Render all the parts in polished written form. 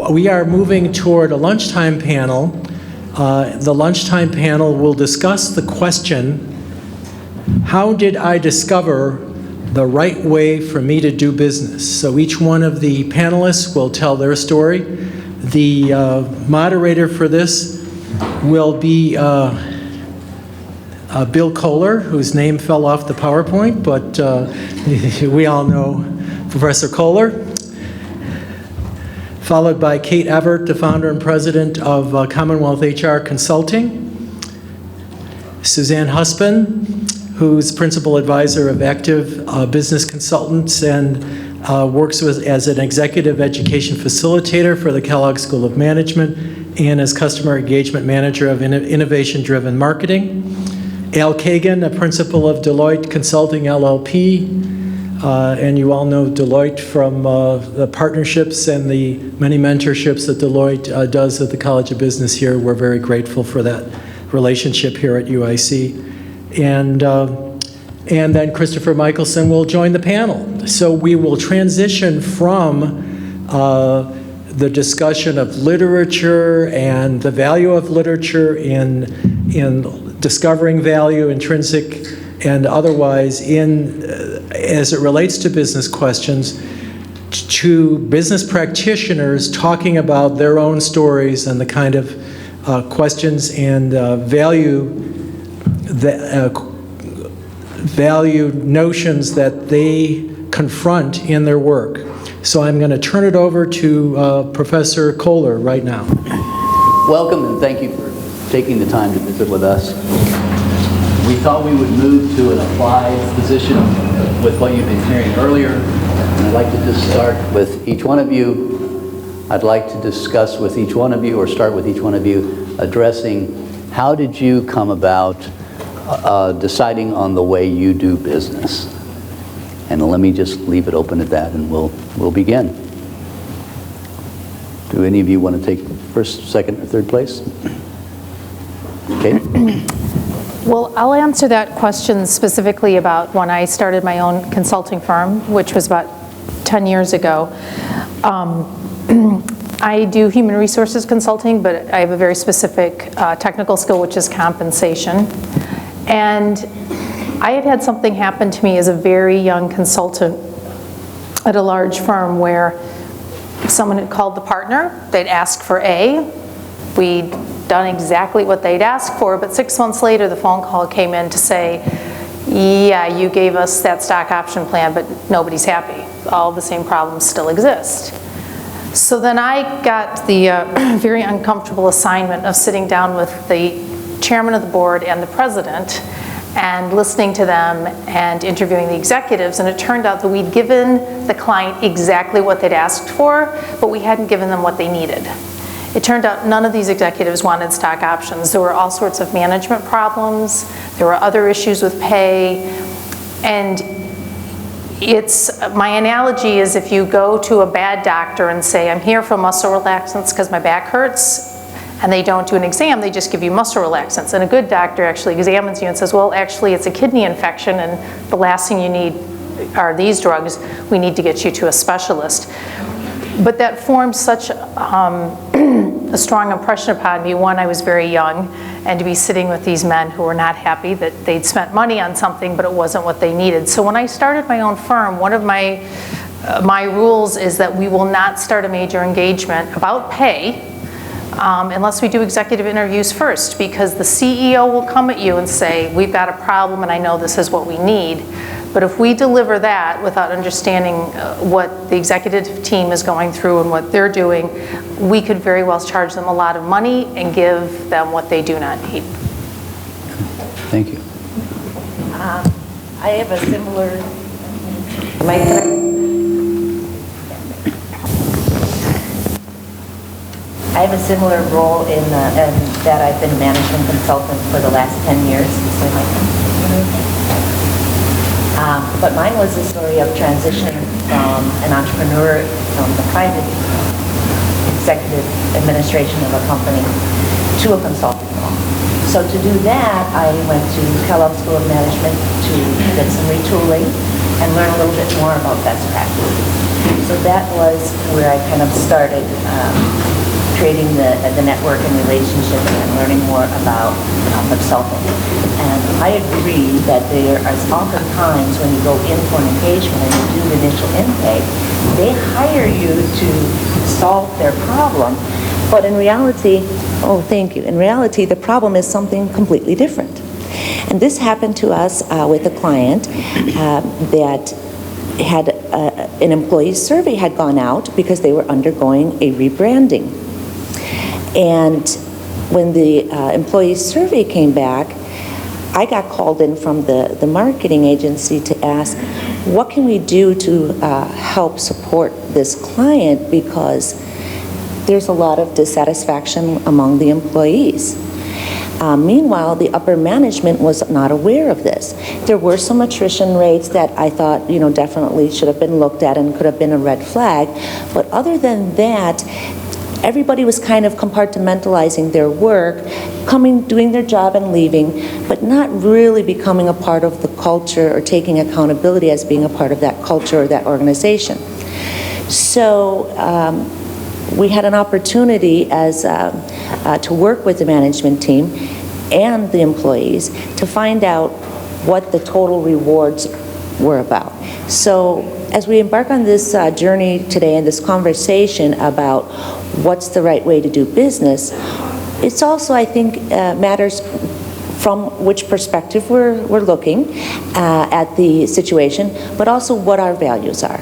we are moving toward a lunchtime panel. The lunchtime panel will discuss the question, how did I discover the right way for me to do business? So each one of the panelists will tell their story. The moderator for this will be Bill Kohler, whose name fell off the PowerPoint, but we all know Professor Kohler. Followed by Kate Evert, the founder and president of Commonwealth HR Consulting. Suzanne Husband, who's principal advisor of Active Business Consultants and works as an executive education facilitator for the Kellogg School of Management and as customer engagement manager of innovation-driven marketing. Al Kagan, a principal of Deloitte Consulting LLP, and you all know Deloitte from the partnerships and the many mentorships that Deloitte does at the College of Business here. We're very grateful for that relationship here at UIC. And then Christopher Michelson will join the panel. So we will transition from the discussion of literature and the value of literature in discovering value, intrinsic and otherwise, as it relates to business questions, to business practitioners talking about their own stories and the kind of questions and value notions that they confront in their work. So I'm going to turn it over to Professor Kohler right now. Welcome, and thank you for taking the time to visit with us. We thought we would move to an applied position with what you've been hearing earlier. And I'd like to just start with each one of you. I'd like to discuss with each one of you, or start with each one of you, addressing how did you come about deciding on the way you do business? And let me just leave it open at that, and we'll begin. Do any of you want to take first, second, or third place? Okay. Well, I'll answer that question specifically about when I started my own consulting firm, which was about 10 years ago. I do human resources consulting, but I have a very specific technical skill, which is compensation. And I had had something happen to me as a very young consultant at a large firm where someone had called the partner, they'd ask for A, we'd done exactly what they'd asked for, but 6 months later the phone call came in to say, yeah, you gave us that stock option plan, but nobody's happy. All the same problems still exist. So then I got the very uncomfortable assignment of sitting down with the chairman of the board and the president and listening to them and interviewing the executives, and it turned out that we'd given the client exactly what they'd asked for, but we hadn't given them what they needed. It turned out none of these executives wanted stock options. There were all sorts of management problems. There were other issues with pay. And my analogy is if you go to a bad doctor and say, I'm here for muscle relaxants because my back hurts, and they don't do an exam, they just give you muscle relaxants. And a good doctor actually examines you and says, well, actually it's a kidney infection and the last thing you need are these drugs. We need to get you to a specialist. But that formed such a strong impression upon me. One, I was very young, and to be sitting with these men who were not happy that they'd spent money on something, but it wasn't what they needed. So when I started my own firm, one of my rules is that we will not start a major engagement about pay unless we do executive interviews first, because the CEO will come at you and say, we've got a problem and I know this is what we need. But if we deliver that without understanding what the executive team is going through and what they're doing, we could very well charge them a lot of money and give them what they do not need. Thank you. I have a similar, I have a similar role in that I've been a management consultant for the last 10 years. But mine was a story of transition from an entrepreneur from the private executive administration of a company to a consulting firm. So to do that, I went to Kellogg School of Management to get some retooling and learn a little bit more about best practices. So that was where I kind of started creating the network and relationship and learning more about consulting. And I agree that there are often times when you go in for an engagement and you do the initial intake, they hire you to solve their problem. But in reality, oh, thank you. In reality, the problem is something completely different. And this happened to us with a client that had an employee survey had gone out because they were undergoing a rebranding. And when the employee survey came back, I got called in from the marketing agency to ask, what can we do to help support this client, because there's a lot of dissatisfaction among the employees. Meanwhile, the upper management was not aware of this. There were some attrition rates that I thought, definitely should have been looked at and could have been a red flag. But other than that, everybody was kind of compartmentalizing their work, doing their job and leaving, but not really becoming a part of the culture or taking accountability as being a part of that culture or that organization. So we had an opportunity to work with the management team and the employees to find out what the total rewards were about. So as we embark on this journey today and this conversation about what's the right way to do business, it's also, I think, matters from which perspective we're looking at the situation, but also what our values are.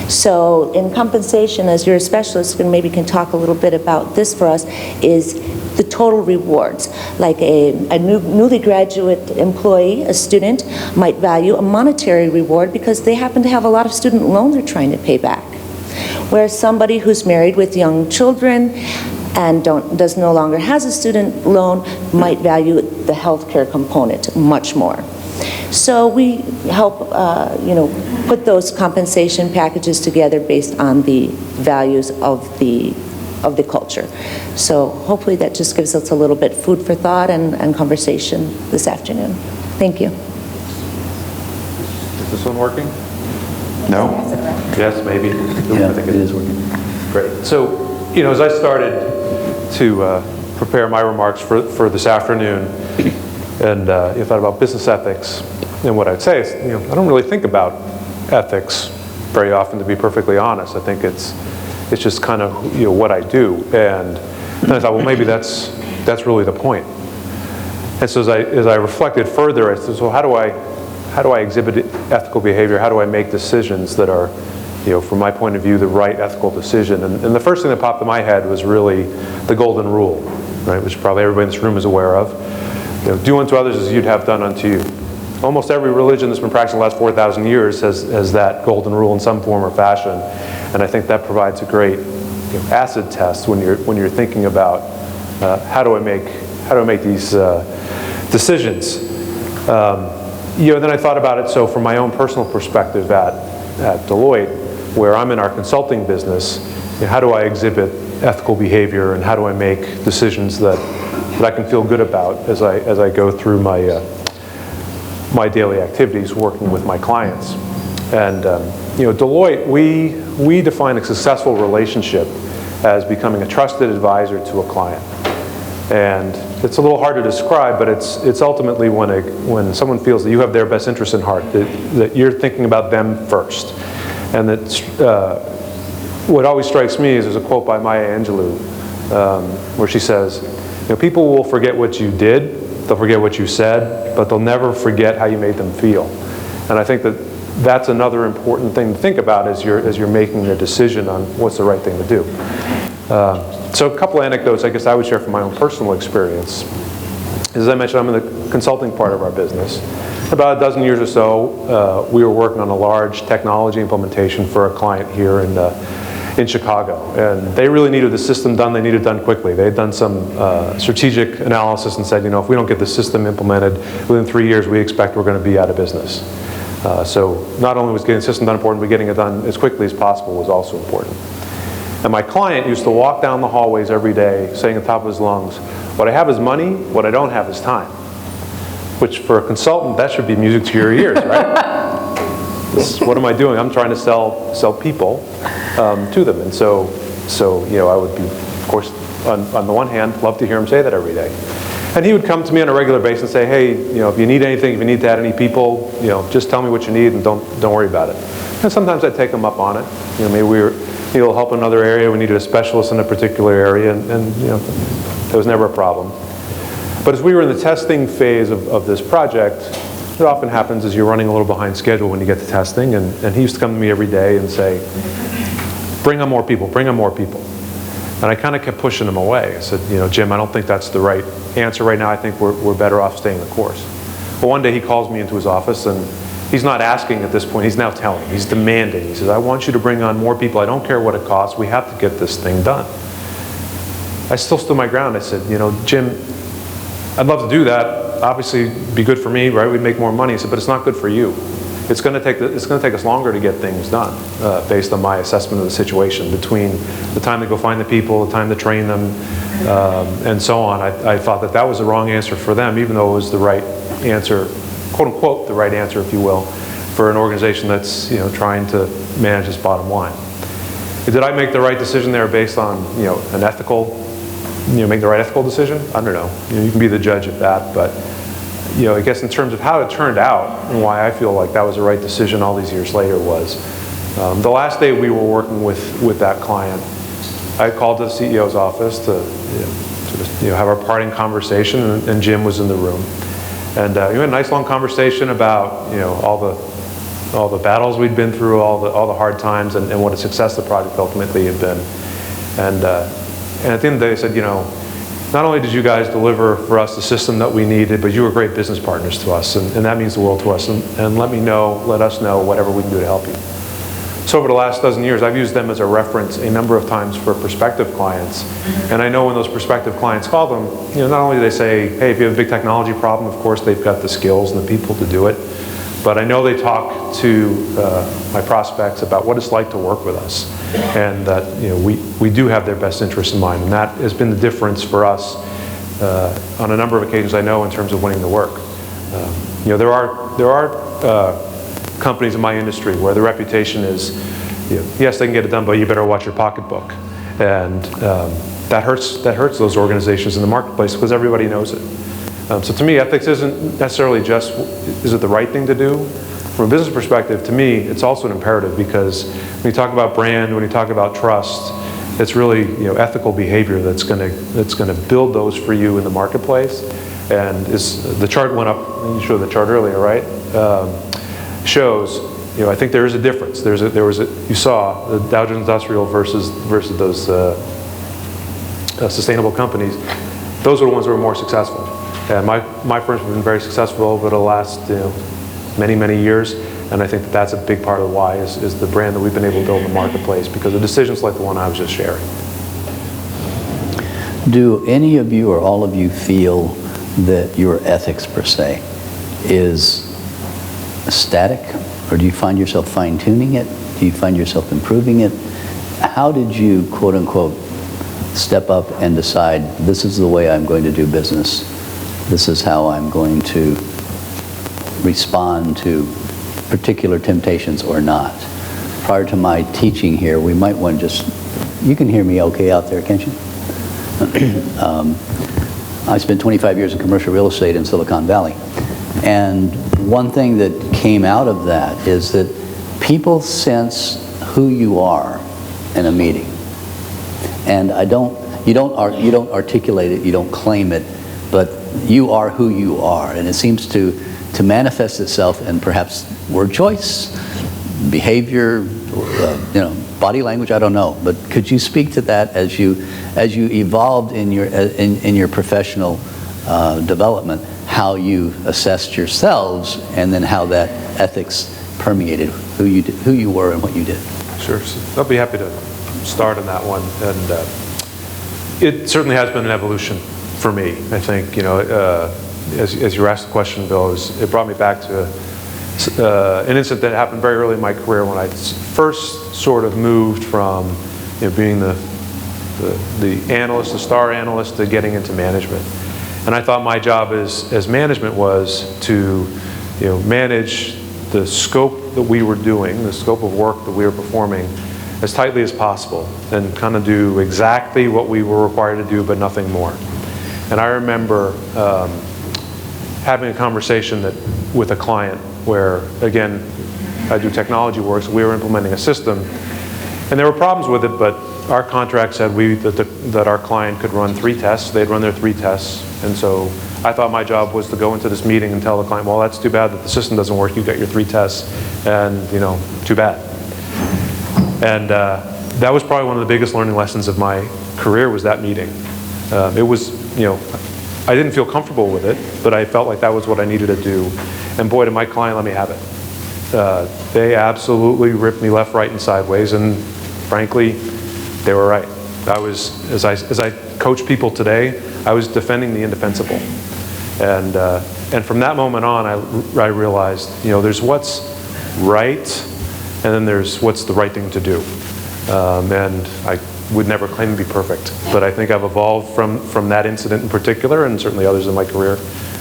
So in compensation, as you're a specialist and maybe can talk a little bit about this for us, is the total rewards. Like a newly graduate employee, a student, might value a monetary reward because they happen to have a lot of student loan they're trying to pay back. Whereas somebody who's married with young children and no longer has a student loan might value the healthcare component much more. So we help, put those compensation packages together based on the values of the culture. So hopefully that just gives us a little bit food for thought and conversation this afternoon. Thank you. Is this one working? No? Yes, maybe. Yeah, I think it is working. Great. So, as I started to prepare my remarks for this afternoon, and thought about business ethics, and what I'd say is, I don't really think about ethics very often, to be perfectly honest. I think it's just kind of what I do, and I thought, well, maybe that's really the point. And so as I reflected further, I said, so how do I exhibit ethical behavior? How do I make decisions that are, from my point of view, the right ethical decision? And the first thing that popped in my head was really the golden rule, right, which probably everybody in this room is aware of. Do unto others as you'd have done unto you. Almost every religion that's been practiced in the last 4,000 years has that golden rule in some form or fashion, and I think that provides a great acid test when you're thinking about how do I make these decisions. Then I thought about it. So from my own personal perspective at Deloitte, where I'm in our consulting business, how do I exhibit ethical behavior, and how do I make decisions that I can feel good about as I go through my daily activities working with my clients. And Deloitte, we define a successful relationship as becoming a trusted advisor to a client. And it's a little hard to describe, but it's ultimately when someone feels that you have their best interest in heart, that you're thinking about them first. And that what always strikes me is there's a quote by Maya Angelou where she says, people will forget what you did, they'll forget what you said, but they'll never forget how you made them feel. And I think that's another important thing to think about as you're making the decision on what's the right thing to do. So a couple anecdotes I guess I would share from my own personal experience. As I mentioned, I'm in the consulting part of our business. About a dozen years or so, we were working on a large technology implementation for a client here in Chicago. And they really needed the system done. They needed it done quickly. They had done some strategic analysis and said, if we don't get the system implemented within 3 years, we expect we're going to be out of business. So not only was getting the system done important, but getting it done as quickly as possible was also important. And my client used to walk down the hallways every day saying at the top of his lungs, what I have is money, what I don't have is time. Which for a consultant, that should be music to your ears, right? what am I doing? I'm trying to sell people to them. And so I would be, of course, on the one hand, love to hear him say that every day. And he would come to me on a regular basis and say, hey, if you need anything, if you need to add any people, just tell me what you need and don't worry about it. And sometimes I'd take him up on it. Maybe we needed help in another area, we needed a specialist in a particular area, and there was never a problem. But as we were in the testing phase of this project, it often happens is you're running a little behind schedule when you get to testing, and he used to come to me every day and say, bring on more people, bring on more people. And I kind of kept pushing him away. I said, Jim, I don't think that's the right answer right now. I think we're better off staying the course. Well, one day he calls me into his office, and he's not asking at this point, he's now telling, he's demanding. He says, I want you to bring on more people. I don't care what it costs. We have to get this thing done. I still stood my ground. I said, Jim, I'd love to do that. Obviously, it'd be good for me, right? We'd make more money. He said, but it's not good for you. It's going to take us longer to get things done, based on my assessment of the situation. Between the time to go find the people, the time to train them, and so on. I thought that was the wrong answer for them, even though it was the right answer, quote unquote, the right answer, if you will, for an organization that's trying to manage its bottom line. Did I make the right decision there based on an ethical, make the right ethical decision? I don't know. You can be the judge of that, but. I guess in terms of how it turned out and why I feel like that was the right decision all these years later was the last day we were working with that client, I called the CEO's office to have our parting conversation, and Jim was in the room. And we had a nice long conversation about all the battles we'd been through, all the hard times, and what a success the project ultimately had been. And at the end of the day, I said, not only did you guys deliver for us the system that we needed, but you were great business partners to us, and that means the world to us. And let us know whatever we can do to help you. So over the last dozen years, I've used them as a reference a number of times for prospective clients. And I know when those prospective clients call them, not only do they say, hey, if you have a big technology problem, of course they've got the skills and the people to do it. But I know they talk to my prospects about what it's like to work with us, and that we do have their best interests in mind, and that has been the difference for us on a number of occasions. I know in terms of winning the work. There are companies in my industry where the reputation is, yes, they can get it done, but you better watch your pocketbook, and that hurts those organizations in the marketplace because everybody knows it. So to me, ethics isn't necessarily just, is it the right thing to do? From a business perspective, to me, it's also an imperative, because when you talk about brand, when you talk about trust, it's really ethical behavior that's going to build those for you in the marketplace. And the chart went up, you showed the chart earlier, right? Shows, I think there is a difference. You saw the Dow Jones Industrial versus those sustainable companies. Those are the ones that were more successful. And my firms have been very successful over the last many, many years, and I think that's a big part of why is the brand that we've been able to build in the marketplace, because of decisions like the one I was just sharing. Do any of you or all of you feel that your ethics per se is static, or do you find yourself fine-tuning it? Do you find yourself improving it? How did you, quote unquote, step up and decide this is the way I'm going to do business? This is how I'm going to respond to particular temptations or not. Prior to my teaching here, we might want to you can hear me okay out there, can't you? I spent 25 years in commercial real estate in Silicon Valley. And one thing that came out of that is that people sense who you are in a meeting. And you don't articulate it, you don't claim it, but you are who you are, and it seems to manifest itself in perhaps word choice, behavior, body language. I don't know, but could you speak to that as you evolved in your professional development, how you assessed yourselves, and then how that ethics permeated who you were and what you did? Sure, so I'll be happy to start on that one, and it certainly has been an evolution for me. I think, as you asked the question, Bill, it brought me back to an incident that happened very early in my career when I first sort of moved from being the analyst, the star analyst, to getting into management. And I thought my job as management was to manage the scope that we were doing, the scope of work that we were performing, as tightly as possible and kind of do exactly what we were required to do, but nothing more. And I remember having a conversation with a client where, again, I do technology work, so we were implementing a system, and there were problems with it, but our contract said that our client could run 3 tests. They'd run their 3 tests, and so I thought my job was to go into this meeting and tell the client, well, that's too bad that the system doesn't work. You got your 3 tests, and too bad. And that was probably one of the biggest learning lessons of my career, was that meeting. It was, I didn't feel comfortable with it, but I felt like that was what I needed to do. And boy, did my client let me have it. They absolutely ripped me left, right, and sideways, and frankly, they were right. I was, as I coach people today, I was defending the indefensible. And from that moment on, I realized, there's what's right, and then there's what's the right thing to do. And I would never claim to be perfect, but I think I've evolved from that incident in particular, and certainly others in my career,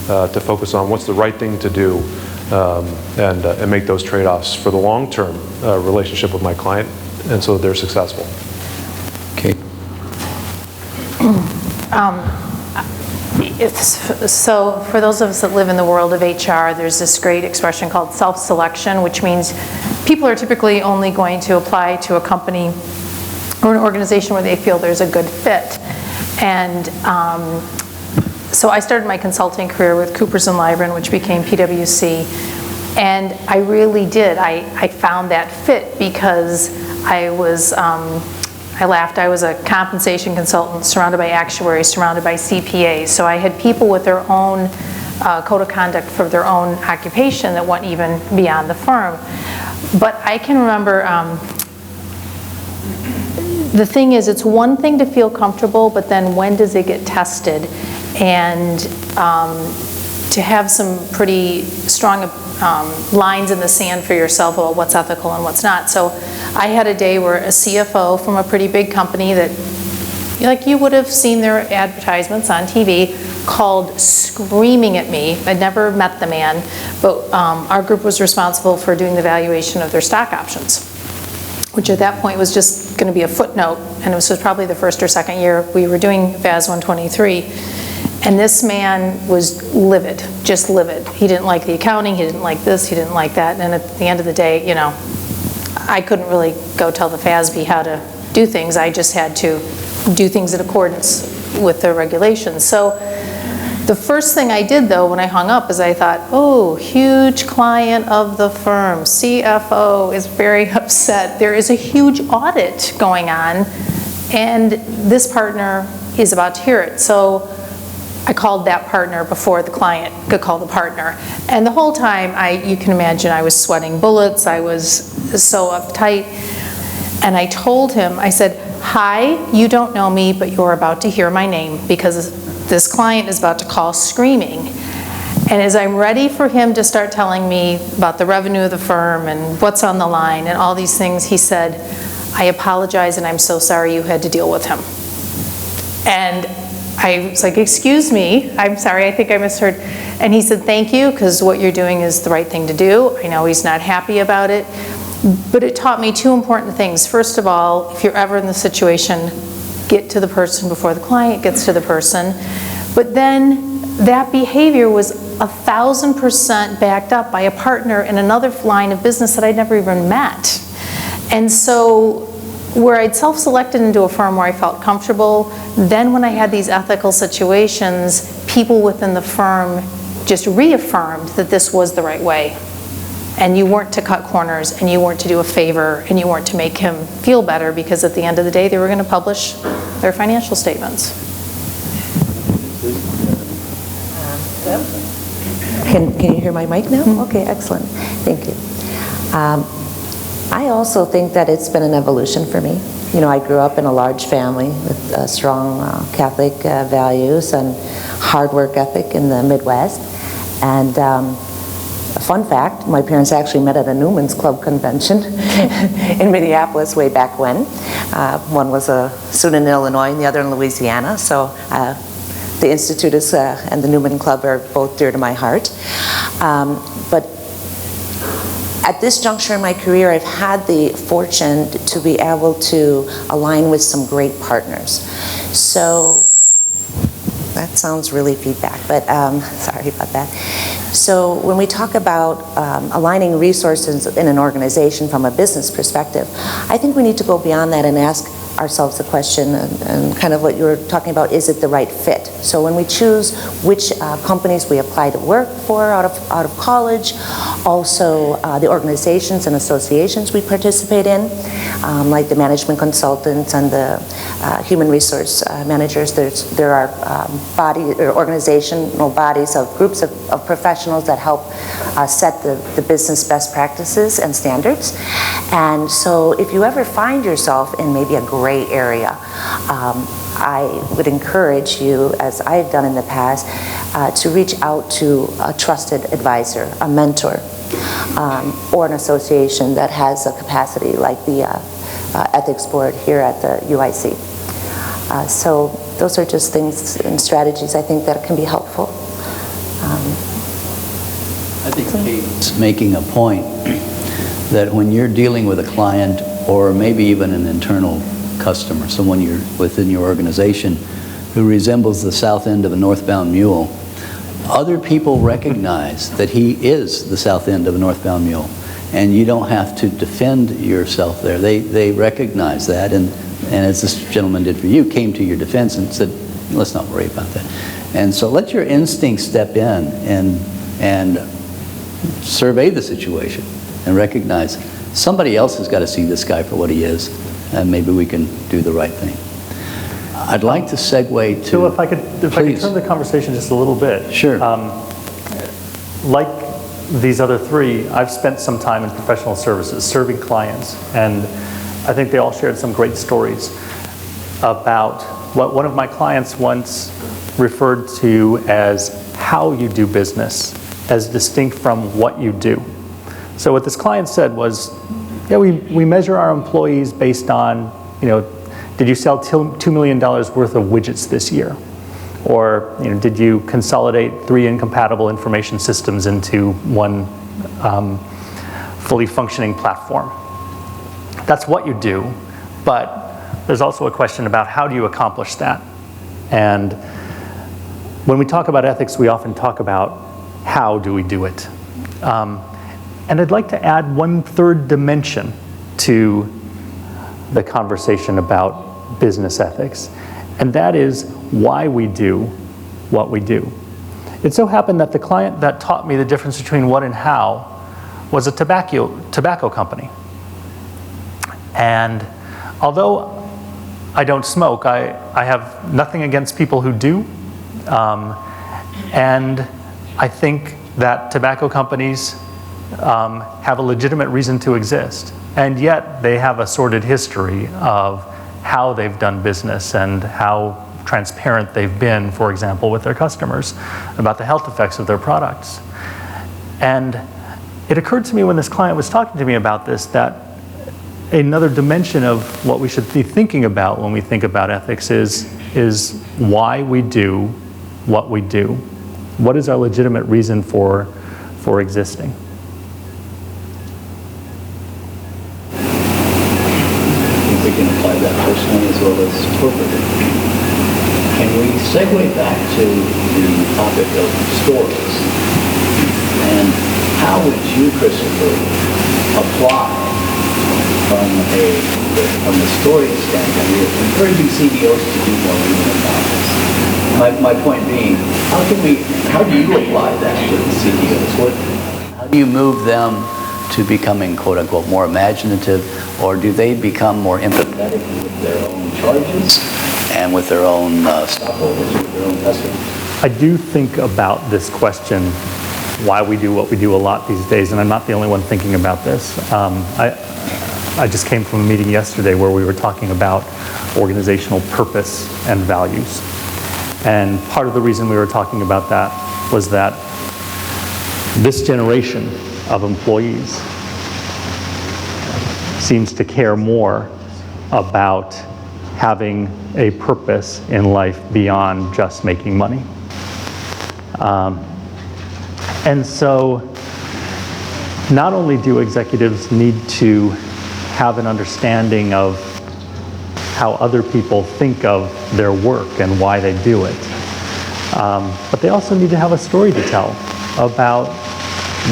to focus on what's the right thing to do, and make those trade-offs for the long-term relationship with my client, and so that they're successful. Okay. So for those of us that live in the world of HR, there's this great expression called self-selection, which means people are typically only going to apply to a company or an organization where they feel there's a good fit. And so I started my consulting career with Coopers & Lybrand, which became PwC. And I really did. I found that fit because I was, I laughed, I was a compensation consultant surrounded by actuaries, surrounded by CPAs. So I had people with their own code of conduct for their own occupation that went even beyond the firm. But I can remember, the thing is, it's one thing to feel comfortable, but then when does it get tested? And to have some pretty strong lines in the sand for yourself about what's ethical and what's not. So I had a day where a CFO from a pretty big company that, like you would have seen their advertisements on TV, called screaming at me. I'd never met the man, but our group was responsible for doing the valuation of their stock options, which at that point was just going to be a footnote, and this was probably the first or second year we were doing FAS 123. And this man was livid, just livid. He didn't like the accounting, he didn't like this, he didn't like that, and at the end of the day, I couldn't really go tell the FASB how to do things. I just had to do things in accordance with the regulations. So the first thing I did, though, when I hung up is I thought, oh, huge client of the firm, CFO is very upset. There is a huge audit going on, and this partner is about to hear it. So I called that partner before the client could call the partner. And the whole time, you can imagine, I was sweating bullets. I was so uptight. And I told him, I said, hi, you don't know me, but you're about to hear my name because this client is about to call screaming. And as I'm ready for him to start telling me about the revenue of the firm and what's on the line and all these things, he said, I apologize and I'm so sorry you had to deal with him. And I was like, excuse me, I'm sorry, I think I misheard. And he said, thank you, because what you're doing is the right thing to do. I know he's not happy about it. But it taught me 2 important things. First of all, if you're ever in the situation, get to the person before the client gets to the person. But then that behavior was 1,000% backed up by a partner in another line of business that I'd never even met. And so where I'd self-selected into a firm where I felt comfortable, then when I had these ethical situations, people within the firm just reaffirmed that this was the right way. And you weren't to cut corners, and you weren't to do a favor, and you weren't to make him feel better, because at the end of the day, they were going to publish their financial statements. Can you hear my mic now? Mm-hmm. Okay, excellent. Thank you. I also think that it's been an evolution for me. I grew up in a large family with strong Catholic values and hard work ethic in the Midwest. And a fun fact, my parents actually met at a Newman's Club convention in Minneapolis way back when. One was a student in Illinois and the other in Louisiana. So the Institute and the Newman Club are both dear to my heart. But At this juncture in my career, I've had the fortune to be able to align with some great partners. So that sounds really feedback, but sorry about that. So when we talk about aligning resources in an organization from a business perspective, I think we need to go beyond that and ask ourselves the question, and kind of what you were talking about, is it the right fit? So when we choose which companies we apply to work for out of college, also the organizations and associations we participate in, like the management consultants and the human resource managers, there are organizational bodies of groups of professionals that help set the business best practices and standards. And so if you ever find yourself in maybe a gray area, I would encourage you, as I've done in the past, to reach out to a trusted advisor, a mentor, or an association that has a capacity like the Ethics Board here at the UIC. So those are just things and strategies I think that can be helpful. I think Kate's making a point that when you're dealing with a client, or maybe even an internal customer, someone you're within your organization who resembles the south end of a northbound mule, other people recognize that he is the south end of a northbound mule, and you don't have to defend yourself there. They recognize that, and as this gentleman did for you, came to your defense and said, let's not worry about that. And so let your instincts step in and survey the situation and recognize somebody else has got to see this guy for what he is, and maybe we can do the right thing. I'd like to segue to... So if I could turn the conversation just a little bit. Sure. Like these other three, I've spent some time in professional services serving clients, and I think they all shared some great stories about what one of my clients once referred to as how you do business, as distinct from what you do. So what this client said was, yeah, we measure our employees based on, did you sell $2 million worth of widgets this year? Or did you consolidate 3 incompatible information systems into one fully functioning platform? That's what you do, but there's also a question about how do you accomplish that? And when we talk about ethics, we often talk about how do we do it? And I'd like to add one third dimension to the conversation about business ethics, and that is why we do what we do. It so happened that the client that taught me the difference between what and how was a tobacco company. And although I don't smoke, I have nothing against people who do. And I think that tobacco companies have a legitimate reason to exist. And yet they have a sordid history of how they've done business and how transparent they've been, for example, with their customers about the health effects of their products. And it occurred to me when this client was talking to me about this that another dimension of what we should be thinking about when we think about ethics is why we do what we do. What is our legitimate reason for existing? We can apply that personally as well as corporately. Can we segue back to the topic of stories? And how would you, Christopher, apply from the story standpoint? We're encouraging CEOs to do more even about this. My point being, how do you apply that to the CEOs? How do you move them to becoming, quote unquote, more imaginative, or do they become more empathetic with their own charges and with their own stockholders, with their own customers? I do think about this question, why we do what we do, a lot these days, and I'm not the only one thinking about this. I just came from a meeting yesterday where we were talking about organizational purpose and values. And part of the reason we were talking about that was that this generation of employees seems to care more about having a purpose in life beyond just making money. And so not only do executives need to have an understanding of how other people think of their work and why they do it, but they also need to have a story to tell about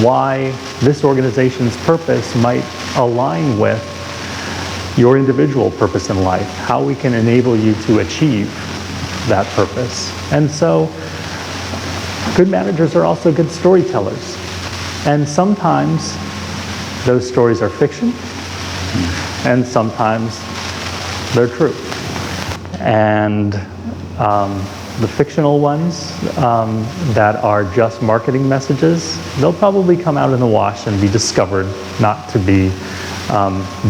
why this organization's purpose might align with your individual purpose in life, how we can enable you to achieve that purpose. And so, good managers are also good storytellers. And sometimes those stories are fiction, and sometimes they're true. And the fictional ones that are just marketing messages, they'll probably come out in the wash and be discovered not to be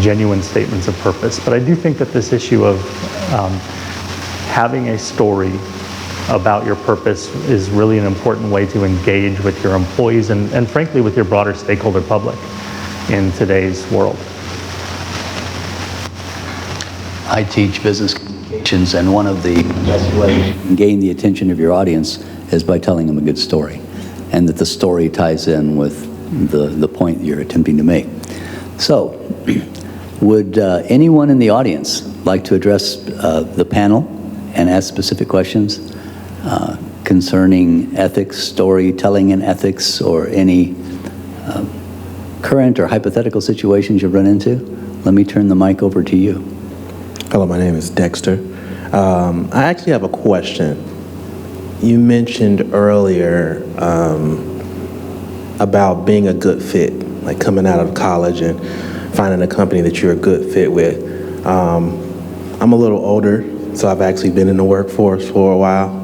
genuine statements of purpose. But I do think that this issue of having a story about your purpose is really an important way to engage with your employees and frankly with your broader stakeholder public in today's world. I teach business communications, and one of the best ways you can gain the attention of your audience is by telling them a good story, and that the story ties in with the point you're attempting to make. So, would anyone in the audience like to address the panel and ask specific questions concerning ethics, storytelling and ethics, or any current or hypothetical situations you've run into? Let me turn the mic over to you. Hello, my name is Dexter. I actually have a question. You mentioned earlier about being a good fit, like coming out of college and finding a company that you're a good fit with. I'm a little older, so I've actually been in the workforce for a while.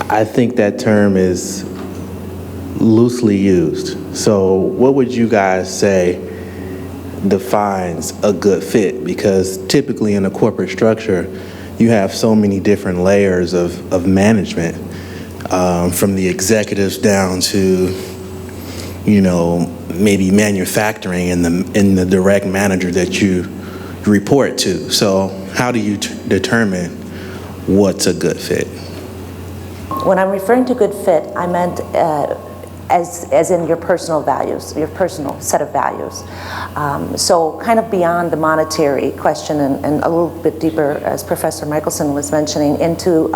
I think that term is loosely used. So what would you guys say defines a good fit? Because typically in a corporate structure, you have so many different layers of management, from the executives down to, you know, maybe manufacturing and the direct manager that you report to. So how do you determine what's a good fit? When I'm referring to good fit, I meant as in your personal values, your personal set of values. So kind of beyond the monetary question and a little bit deeper, as Professor Michelson was mentioning, into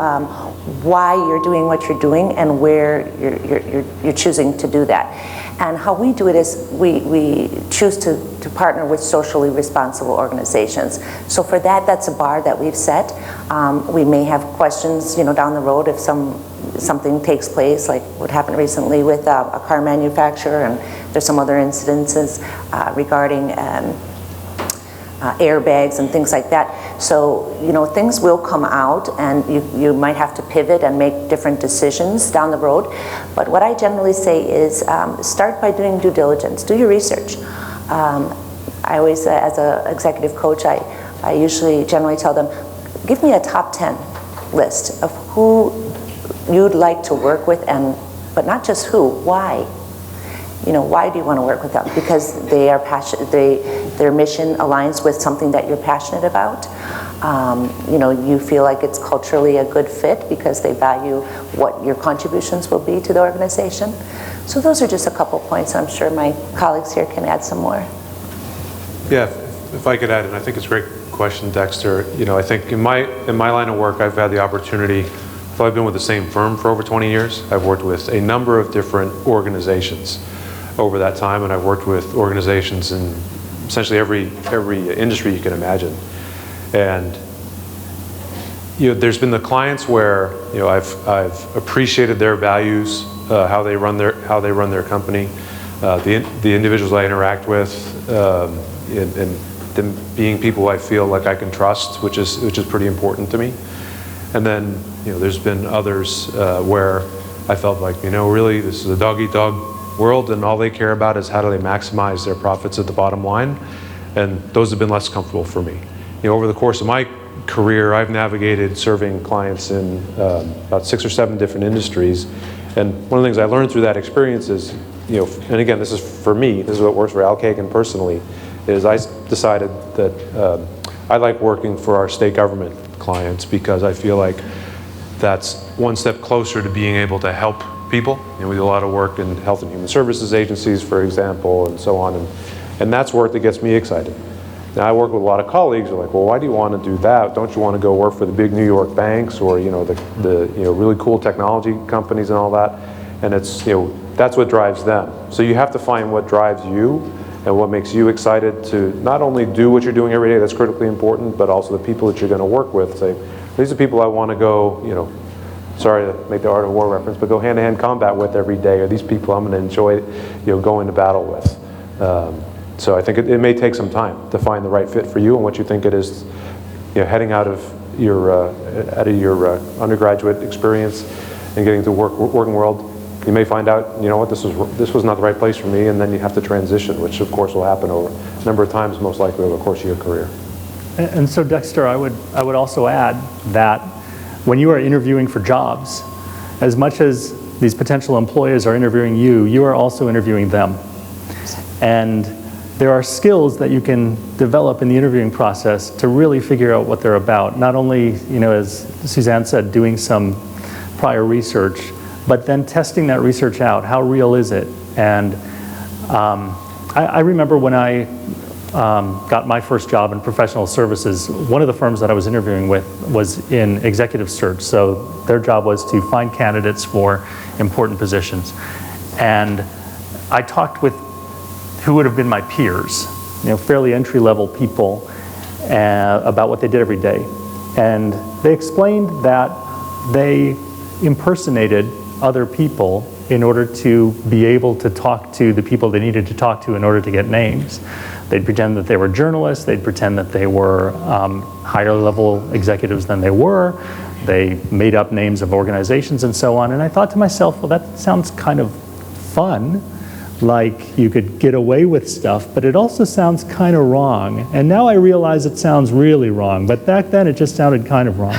why you're doing what you're doing and where you're choosing to do that. And how we do it is we choose to partner with socially responsible organizations. So for that, that's a bar that we've set. We may have questions, you know, down the road if something takes place, like what happened recently with a car manufacturer, and there's some other incidences regarding airbags and things like that. So, you know, things will come out, and you might have to pivot and make different decisions down the road. But what I generally say is start by doing due diligence, do your research. I always, as an executive coach, I usually generally tell them, give me a top 10 list of who you'd like to work with, but not just who, why. You know, why do you want to work with them? Because they are passionate, their mission aligns with something that you're passionate about. You know, you feel like it's culturally a good fit because they value what your contributions will be to the organization. So those are just a couple points. I'm sure my colleagues here can add some more. Yeah, if I could add, and I think it's a great question, Dexter. You know, I think in my line of work, I've had the opportunity. So I've been with the same firm for over 20 years. I've worked with a number of different organizations over that time, and I've worked with organizations in essentially every industry you can imagine. And you know, there's been the clients where, you know, I've appreciated their values, how they run their company, the individuals I interact with, and them being people I feel like I can trust, which is pretty important to me. And then, you know, there's been others where I felt like, you know, really this is a dog-eat-dog world, and all they care about is how do they maximize their profits at the bottom line, and those have been less comfortable for me. You know, over the course of my career, I've navigated serving clients in about 6 or 7 different industries, and one of the things I learned through that experience is, you know, and again, this is for me, this is what works for Al Kagan personally, is I decided that I like working for our state government clients because I feel like that's one step closer to being able to help people. You know, we do a lot of work in health and human services agencies, for example, and so on. And that's work that gets me excited. Now, I work with a lot of colleagues who are like, well, why do you want to do that? Don't you want to go work for the big New York banks or, you know, the really cool technology companies and all that? And it's, you know, that's what drives them. So you have to find what drives you and what makes you excited to not only do what you're doing every day, that's critically important, but also the people that you're going to work with. Say, these are people I want to go, you know, sorry to make the Art of War reference, but go hand-to-hand combat with every day. Are these people I'm going to enjoy, you know, going to battle with? So I think it may take some time to find the right fit for you and what you think it is, you know, heading out of your undergraduate experience and getting to the working world. You may find out, you know what, this was not the right place for me, and then you have to transition, which of course will happen over a number of times, most likely over the course of your career. And so, Dexter, I would also add that when you are interviewing for jobs, as much as these potential employers are interviewing you, you are also interviewing them. And there are skills that you can develop in the interviewing process to really figure out what they're about. Not only, you know, as Suzanne said, doing some prior research, but then testing that research out. How real is it? And I remember when I got my first job in professional services, one of the firms that I was interviewing with was in executive search. So their job was to find candidates for important positions. And I talked with who would have been my peers, you know, fairly entry-level people, about what they did every day. And they explained that they impersonated other people in order to be able to talk to the people they needed to talk to in order to get names. They'd pretend that they were journalists, they'd pretend that they were higher level executives than they were, they made up names of organizations and so on. And I thought to myself, well, that sounds kind of fun, like you could get away with stuff, but it also sounds kind of wrong. And now I realize it sounds really wrong, but back then it just sounded kind of wrong.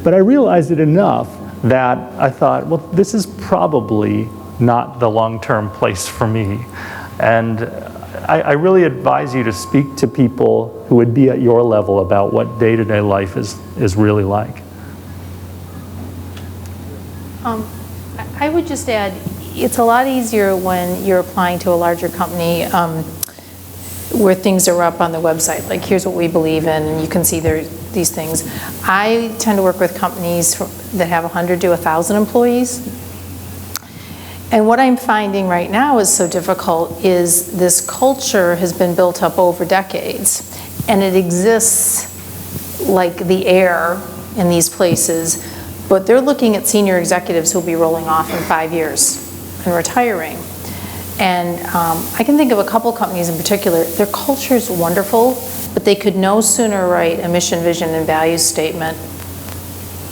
But I realized it enough that I thought, well, this is probably not the long-term place for me. And I really advise you to speak to people who would be at your level about what day-to-day life is really like. I would just add, it's a lot easier when you're applying to a larger company where things are up on the website, like here's what we believe in, and you can see these things. I tend to work with companies that have 100 to 1,000 employees. And what I'm finding right now is so difficult is this culture has been built up over decades, and it exists like the air in these places, but they're looking at senior executives who'll be rolling off in 5 years and retiring. And I can think of a couple companies in particular, their culture is wonderful, but they could no sooner write a mission, vision, and values statement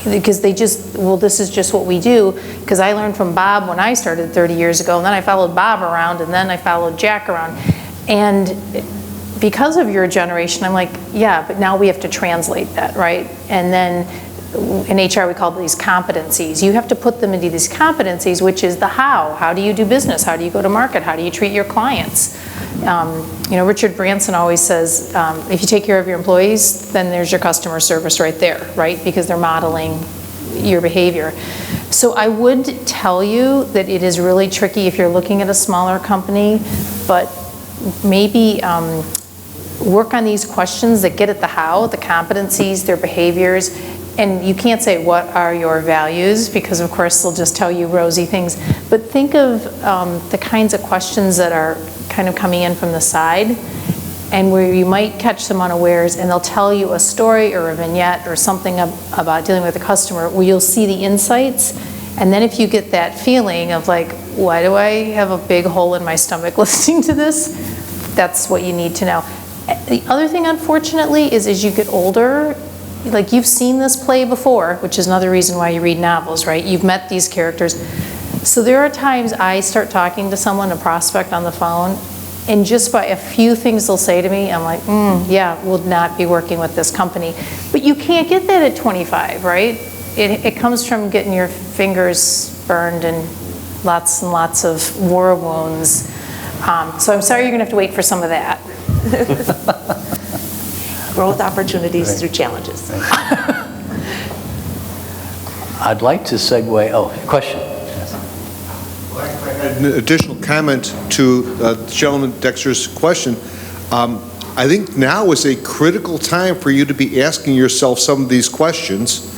because they just, well, this is just what we do, because I learned from Bob when I started 30 years ago, and then I followed Bob around, and then I followed Jack around. And because of your generation, I'm like, yeah, but now we have to translate that, right? And then in HR, we call these competencies. You have to put them into these competencies, which is the how. How do you do business? How do you go to market? How do you treat your clients? You know, Richard Branson always says, if you take care of your employees, then there's your customer service right there, right? Because they're modeling your behavior. So I would tell you that it is really tricky if you're looking at a smaller company, but maybe work on these questions that get at the how, the competencies, their behaviors. And you can't say, what are your values? Because of course they'll just tell you rosy things. But think of the kinds of questions that are kind of coming in from the side, and where you might catch them unawares, and they'll tell you a story or a vignette or something about dealing with a customer where you'll see the insights. And then if you get that feeling of like, why do I have a big hole in my stomach listening to this? That's what you need to know. The other thing, unfortunately, is as you get older, like you've seen this play before, which is another reason why you read novels, right? You've met these characters. So there are times I start talking to someone, a prospect on the phone, and just by a few things they'll say to me, I'm like, yeah, we'll not be working with this company. But you can't get that at 25, right? It comes from getting your fingers burned and lots of war wounds. So I'm sorry you're gonna have to wait for some of that. Growth opportunities through challenges. I'd like to segue, question. an additional comment to gentleman Dexter's question. I think now is a critical time for you to be asking yourself some of these questions.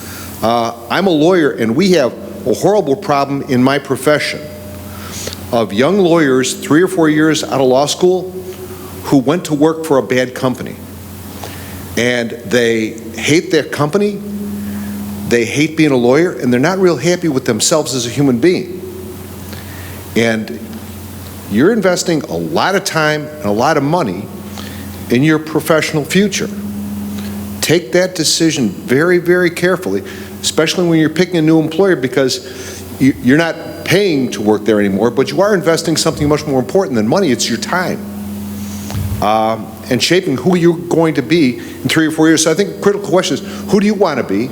I'm a lawyer, and we have a horrible problem in my profession of young lawyers 3 or 4 years out of law school who went to work for a bad company. And they hate their company, they hate being a lawyer, and they're not real happy with themselves as a human being. And you're investing a lot of time and a lot of money in your professional future. Take that decision very, very carefully, especially when you're picking a new employer, because you're not paying to work there anymore, but you are investing something much more important than money. It's your time. And shaping who you're going to be in 3 or 4 years. So I think the critical question is, who do you want to be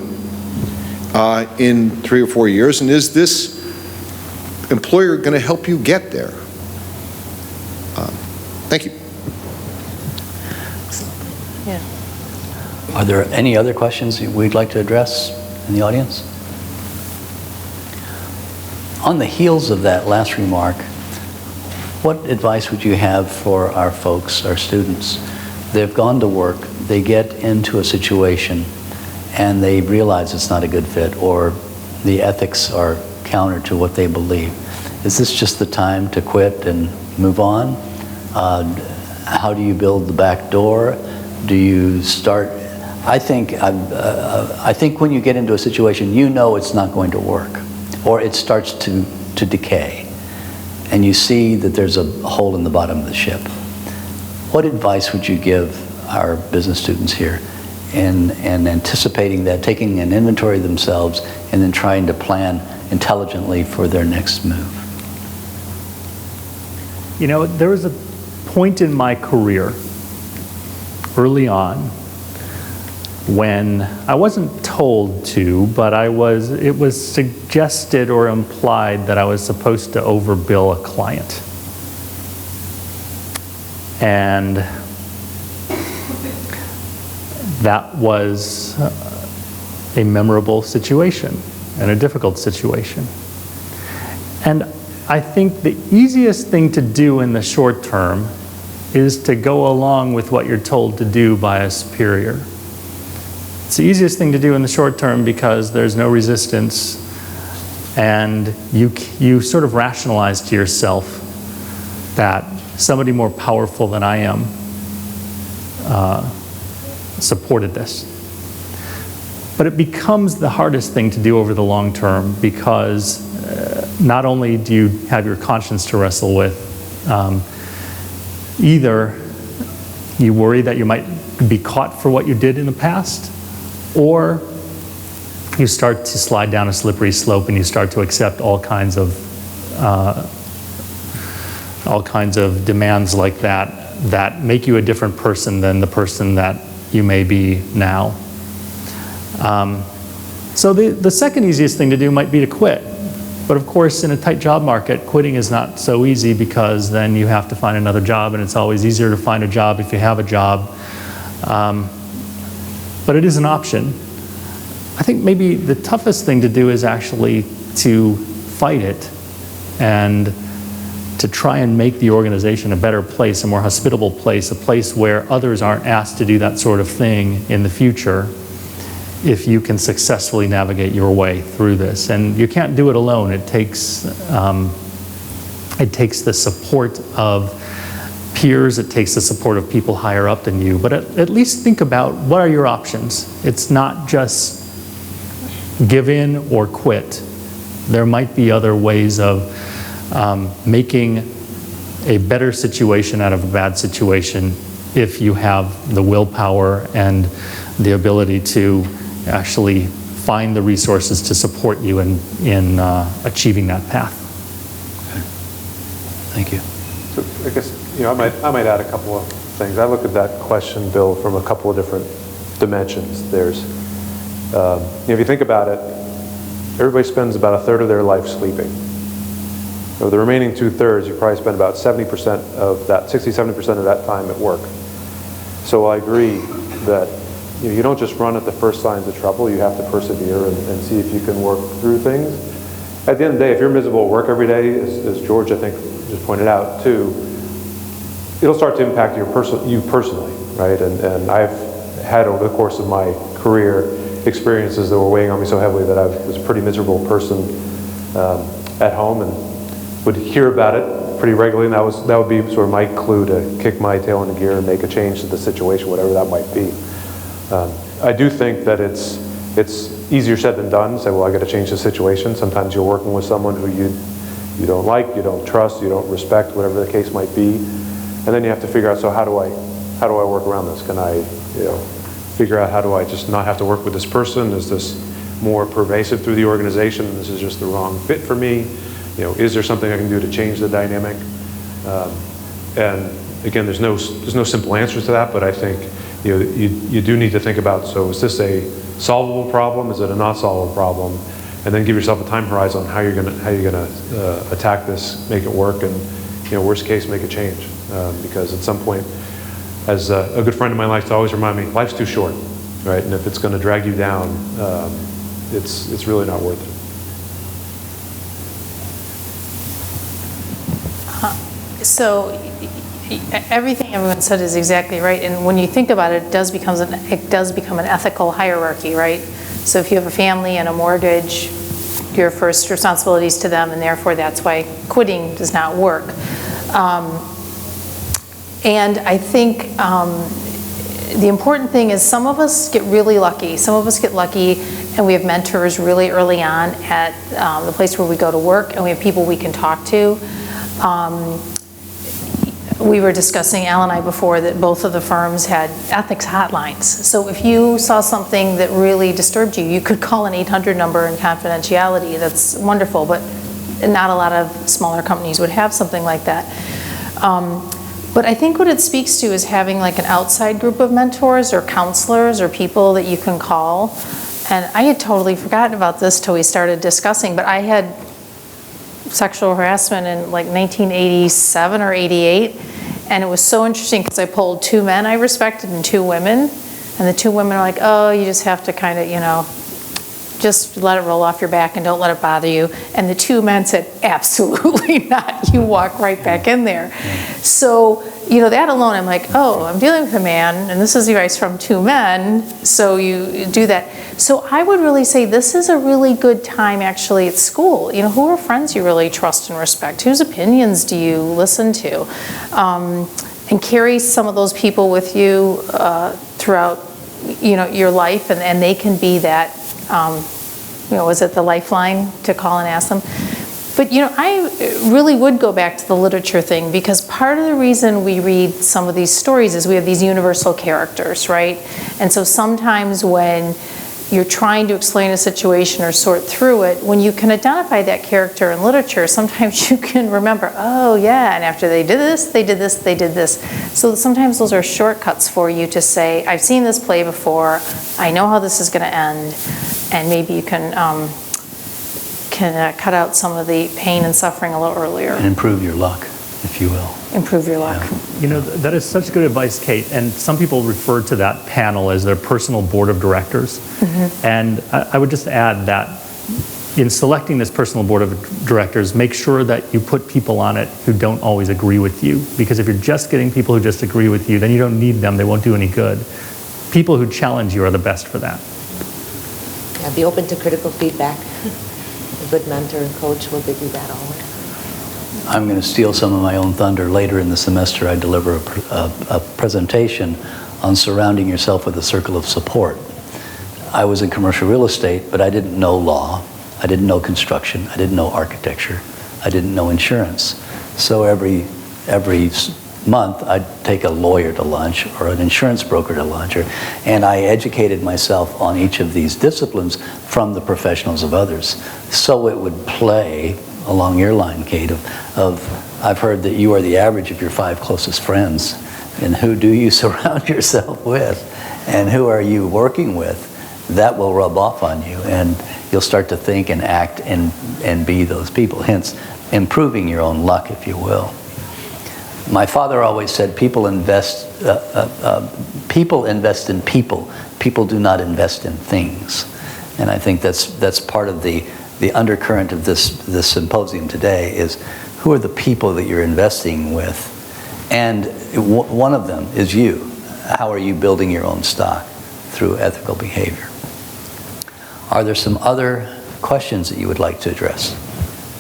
in 3 or 4 years, and is this employer going to help you get there? Thank you. Yeah. Are there any other questions we'd like to address in the audience? On the heels of that last remark, what advice would you have for our folks, our students? They've gone to work, they get into a situation, and they realize it's not a good fit, or the ethics are counter to what they believe. Is this just the time to quit and move on? How do you build the back door? Do you start? I think when you get into a situation, you know it's not going to work, or it starts to decay, and you see that there's a hole in the bottom of the ship. What advice would you give our business students here in anticipating that, taking an inventory of themselves, and then trying to plan intelligently for their next move? You know, there was a point in my career early on when I wasn't told to, but it was suggested or implied that I was supposed to overbill a client. And that was a memorable situation and a difficult situation. And I think the easiest thing to do in the short term is to go along with what you're told to do by a superior. It's the easiest thing to do in the short term because there's no resistance, and you sort of rationalize to yourself that somebody more powerful than I am supported this. But it becomes the hardest thing to do over the long term because not only do you have your conscience to wrestle with, either you worry that you might be caught for what you did in the past, or you start to slide down a slippery slope and you start to accept all kinds of demands like that make you a different person than the person that you may be now. So the second easiest thing to do might be to quit. But of course, in a tight job market, quitting is not so easy because then you have to find another job, and it's always easier to find a job if you have a job. But it is an option. I think maybe the toughest thing to do is actually to fight it and to try and make the organization a better place, a more hospitable place, a place where others aren't asked to do that sort of thing in the future, if you can successfully navigate your way through this. And you can't do it alone. It takes the support of peers, it takes the support of people higher up than you, but at least think about what are your options. It's not just give in or quit. There might be other ways of making a better situation out of a bad situation if you have the willpower and the ability to actually find the resources to support you in achieving that path. Okay. Thank you. So I guess, I might add a couple of things. I look at that question, Bill, from a couple of different dimensions. There's, if you think about it, everybody spends about a third of their life sleeping. So the remaining 2/3, you probably spend about 70% of that, 60-70% of that time at work. So I agree that you don't just run at the first signs of trouble. You have to persevere and see if you can work through things. at the end of the day, if you're miserable at work every day, as George, I think, just pointed out, too, it'll start to impact you personally, right? And I've had, over the course of my career, experiences that were weighing on me so heavily that I was a pretty miserable person at home, and would hear about it pretty regularly, and that would be sort of my clue to kick my tail into gear and make a change to the situation, whatever that might be. I do think that it's easier said than done. Say, well, I got to change the situation. Sometimes you're working with someone who you don't like, you don't trust, you don't respect, whatever the case might be, and then you have to figure out, so how do I work around this? Can I, figure out how do I just not have to work with this person? Is this more pervasive through the organization, and this is just the wrong fit for me? Is there something I can do to change the dynamic? And again, there's no simple answers to that, but I think you do need to think about, so is this a solvable problem? Is it a not solvable problem? And then give yourself a time horizon on how you're gonna attack this, make it work, and worst case, make a change. Because at some point, as a good friend of mine likes to always remind me, life's too short, right? And if it's going to drag you down, it's really not worth it. So everything everyone said is exactly right, and when you think about it, it does become an ethical hierarchy, right? So if you have a family and a mortgage, your first responsibility is to them, and therefore that's why quitting does not work. And I think the important thing is some of us get really lucky. Some of us get lucky and we have mentors really early on at the place where we go to work, and we have people we can talk to. We were discussing, Al and I, before, that both of the firms had ethics hotlines. So if you saw something that really disturbed you, you could call an 800 number in confidentiality. That's wonderful, but not a lot of smaller companies would have something like that. But I think what it speaks to is having like an outside group of mentors or counselors or people that you can call. And I had totally forgotten about this till we started discussing, but I had sexual harassment in like 1987 or 88. And it was so interesting because I polled 2 men I respected and 2 women. And the 2 women are like, oh, you just have to kind of, just let it roll off your back and don't let it bother you. And the 2 men said, absolutely not. You walk right back in there. So, that alone, I'm like, oh, I'm dealing with a man, and this is advice from 2 men, so you do that. So I would really say this is a really good time actually at school. Who are friends you really trust and respect? Whose opinions do you listen to? And carry some of those people with you throughout, your life, and they can be that, is it the lifeline to call and ask them? But, I really would go back to the literature thing, because part of the reason we read some of these stories is we have these universal characters, right? And so sometimes when you're trying to explain a situation or sort through it, when you can identify that character in literature, sometimes you can remember, oh yeah, and after they did this, they did this, they did this. So sometimes those are shortcuts for you to say, I've seen this play before, I know how this is going to end, and maybe you can cut out some of the pain and suffering a little earlier. And improve your luck, if you will. Improve your luck. Yeah. That is such good advice, Kate. And some people refer to that panel as their personal board of directors. Mm-hmm. And I would just add that in selecting this personal board of directors, make sure that you put people on it who don't always agree with you. Because if you're just getting people who just agree with you, then you don't need them. They won't do any good. People who challenge you are the best for that. Yeah, be open to critical feedback. A good mentor and coach will give you that always. I'm going to steal some of my own thunder. Later in the semester, I deliver a presentation on surrounding yourself with a circle of support. I was in commercial real estate, but I didn't know law. I didn't know construction. I didn't know architecture. I didn't know insurance. So every month, I'd take a lawyer to lunch or an insurance broker to lunch, and I educated myself on each of these disciplines from the professionals of others. So it would play along your line, Kate, of I've heard that you are the average of your 5 closest friends, and who do you surround yourself with, and who are you working with? That will rub off on you, and you'll start to think and act and be those people, hence improving your own luck, if you will. My father always said people invest in people. People do not invest in things. And I think that's part of the the undercurrent of this symposium today is, who are the people that you're investing with? And one of them is you. How are you building your own stock through ethical behavior? Are there some other questions that you would like to address?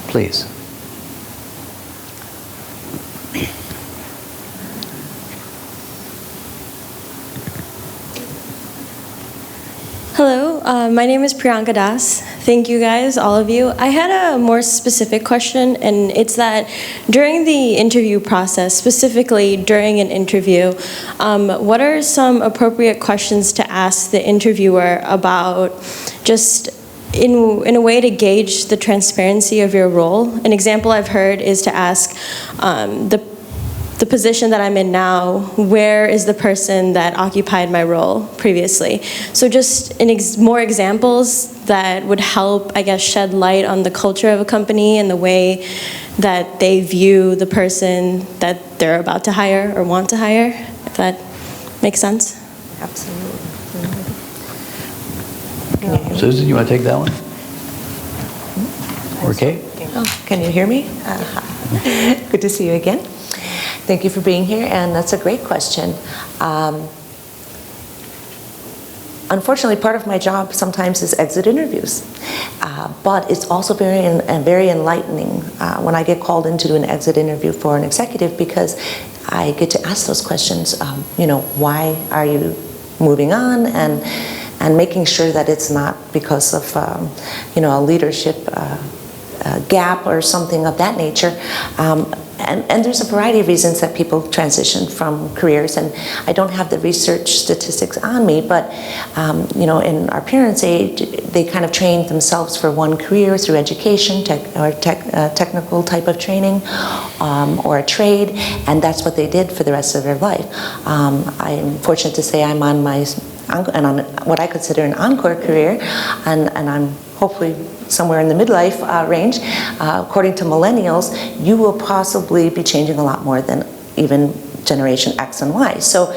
Please. Hello, my name is Priyanka Das. Thank you guys, all of you. I had a more specific question, and it's that during the interview process, specifically during an interview, what are some appropriate questions to ask the interviewer about just in a way to gauge the transparency of your role? An example I've heard is to ask the position that I'm in now, where is the person that occupied my role previously? So just more examples that would help, I guess, shed light on the culture of a company and the way that they view the person that they're about to hire or want to hire, if that makes sense. Absolutely. Susan, you want to take that one? Or Kate? Oh, can you hear me? Good to see you again. Thank you for being here, and that's a great question. Unfortunately, part of my job sometimes is exit interviews, but it's also very enlightening when I get called in to do an exit interview for an executive, because I get to ask those questions. Why are you moving on, and making sure that it's not because of a leadership gap or something of that nature. And there's a variety of reasons that people transition from careers, and I don't have the research statistics on me, but in our parents' age, they kind of trained themselves for one career through education, technical type of training, or a trade, and that's what they did for the rest of their life. I'm fortunate to say I'm on what I consider an encore career, and I'm hopefully somewhere in the midlife range. According to millennials, you will possibly be changing a lot more than even Generation X and Y. So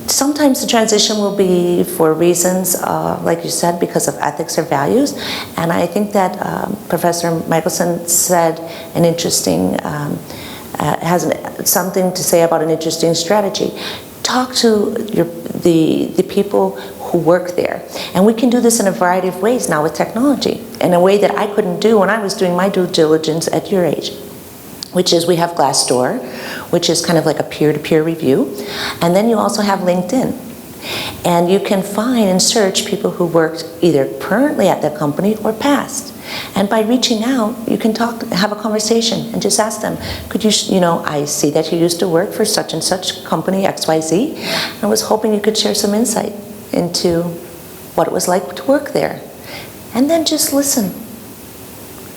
sometimes the transition will be for reasons, like you said, because of ethics or values. And I think that Professor Michelson said an interesting, has something to say about an interesting strategy. Talk to the people who work there. And we can do this in a variety of ways now with technology, in a way that I couldn't do when I was doing my due diligence at your age, which is we have Glassdoor, which is kind of like a peer-to-peer review. And then you also have LinkedIn. And you can find and search people who worked either currently at that company or past. And by reaching out, you can have a conversation and just ask them, could you, I see that you used to work for such and such company, XYZ. I was hoping you could share some insight into what it was like to work there. And then just listen.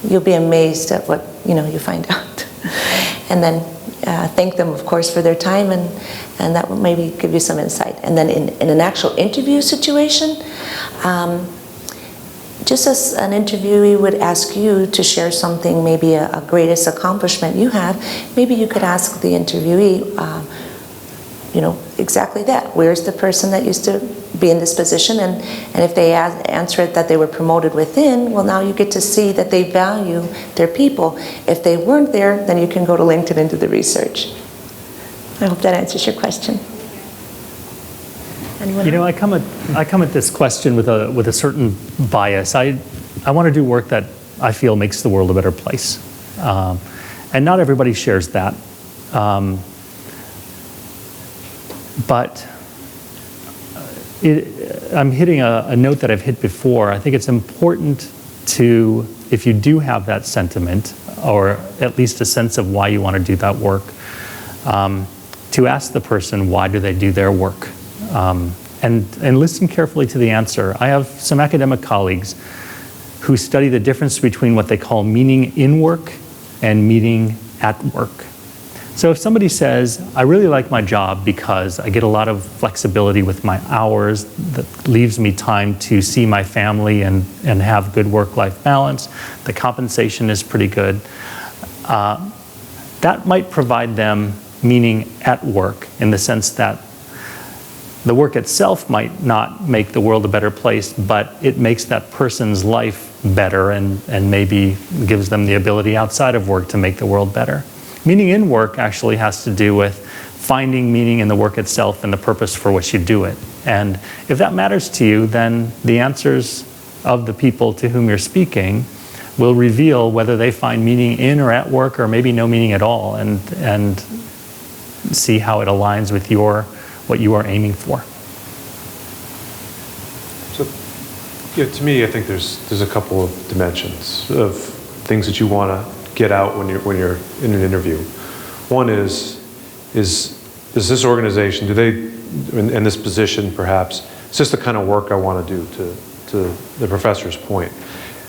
You'll be amazed at what, you find out. And then thank them, of course, for their time, and that will maybe give you some insight. And then in an actual interview situation, just as an interviewee would ask you to share something, maybe a greatest accomplishment you have, maybe you could ask the interviewee, exactly that. Where's the person that used to be in this position? And if they answer it that they were promoted within, well, now you get to see that they value their people. If they weren't there, then you can go to LinkedIn and do the research. I hope that answers your question. I come at this question with a certain bias. I want to do work that I feel makes the world a better place, and not everybody shares that. But I'm hitting a note that I've hit before. I think it's important to, if you do have that sentiment, or at least a sense of why you want to do that work, to ask the person why do they do their work. And listen carefully to the answer. I have some academic colleagues who study the difference between what they call meaning in work and meaning at work. So if somebody says, I really like my job because I get a lot of flexibility with my hours that leaves me time to see my family and have good work-life balance, the compensation is pretty good, that might provide them meaning at work in the sense that The work itself might not make the world a better place, but it makes that person's life better and maybe gives them the ability outside of work to make the world better. Meaning in work actually has to do with finding meaning in the work itself and the purpose for which you do it. And if that matters to you, then the answers of the people to whom you're speaking will reveal whether they find meaning in or at work, or maybe no meaning at all, and see how it aligns with what you are aiming for. So, yeah, to me, I think there's a couple of dimensions of things that you want to get out when you're in an interview. One is this organization, do they, in this position perhaps, is this the kind of work I want to do, to the professor's point?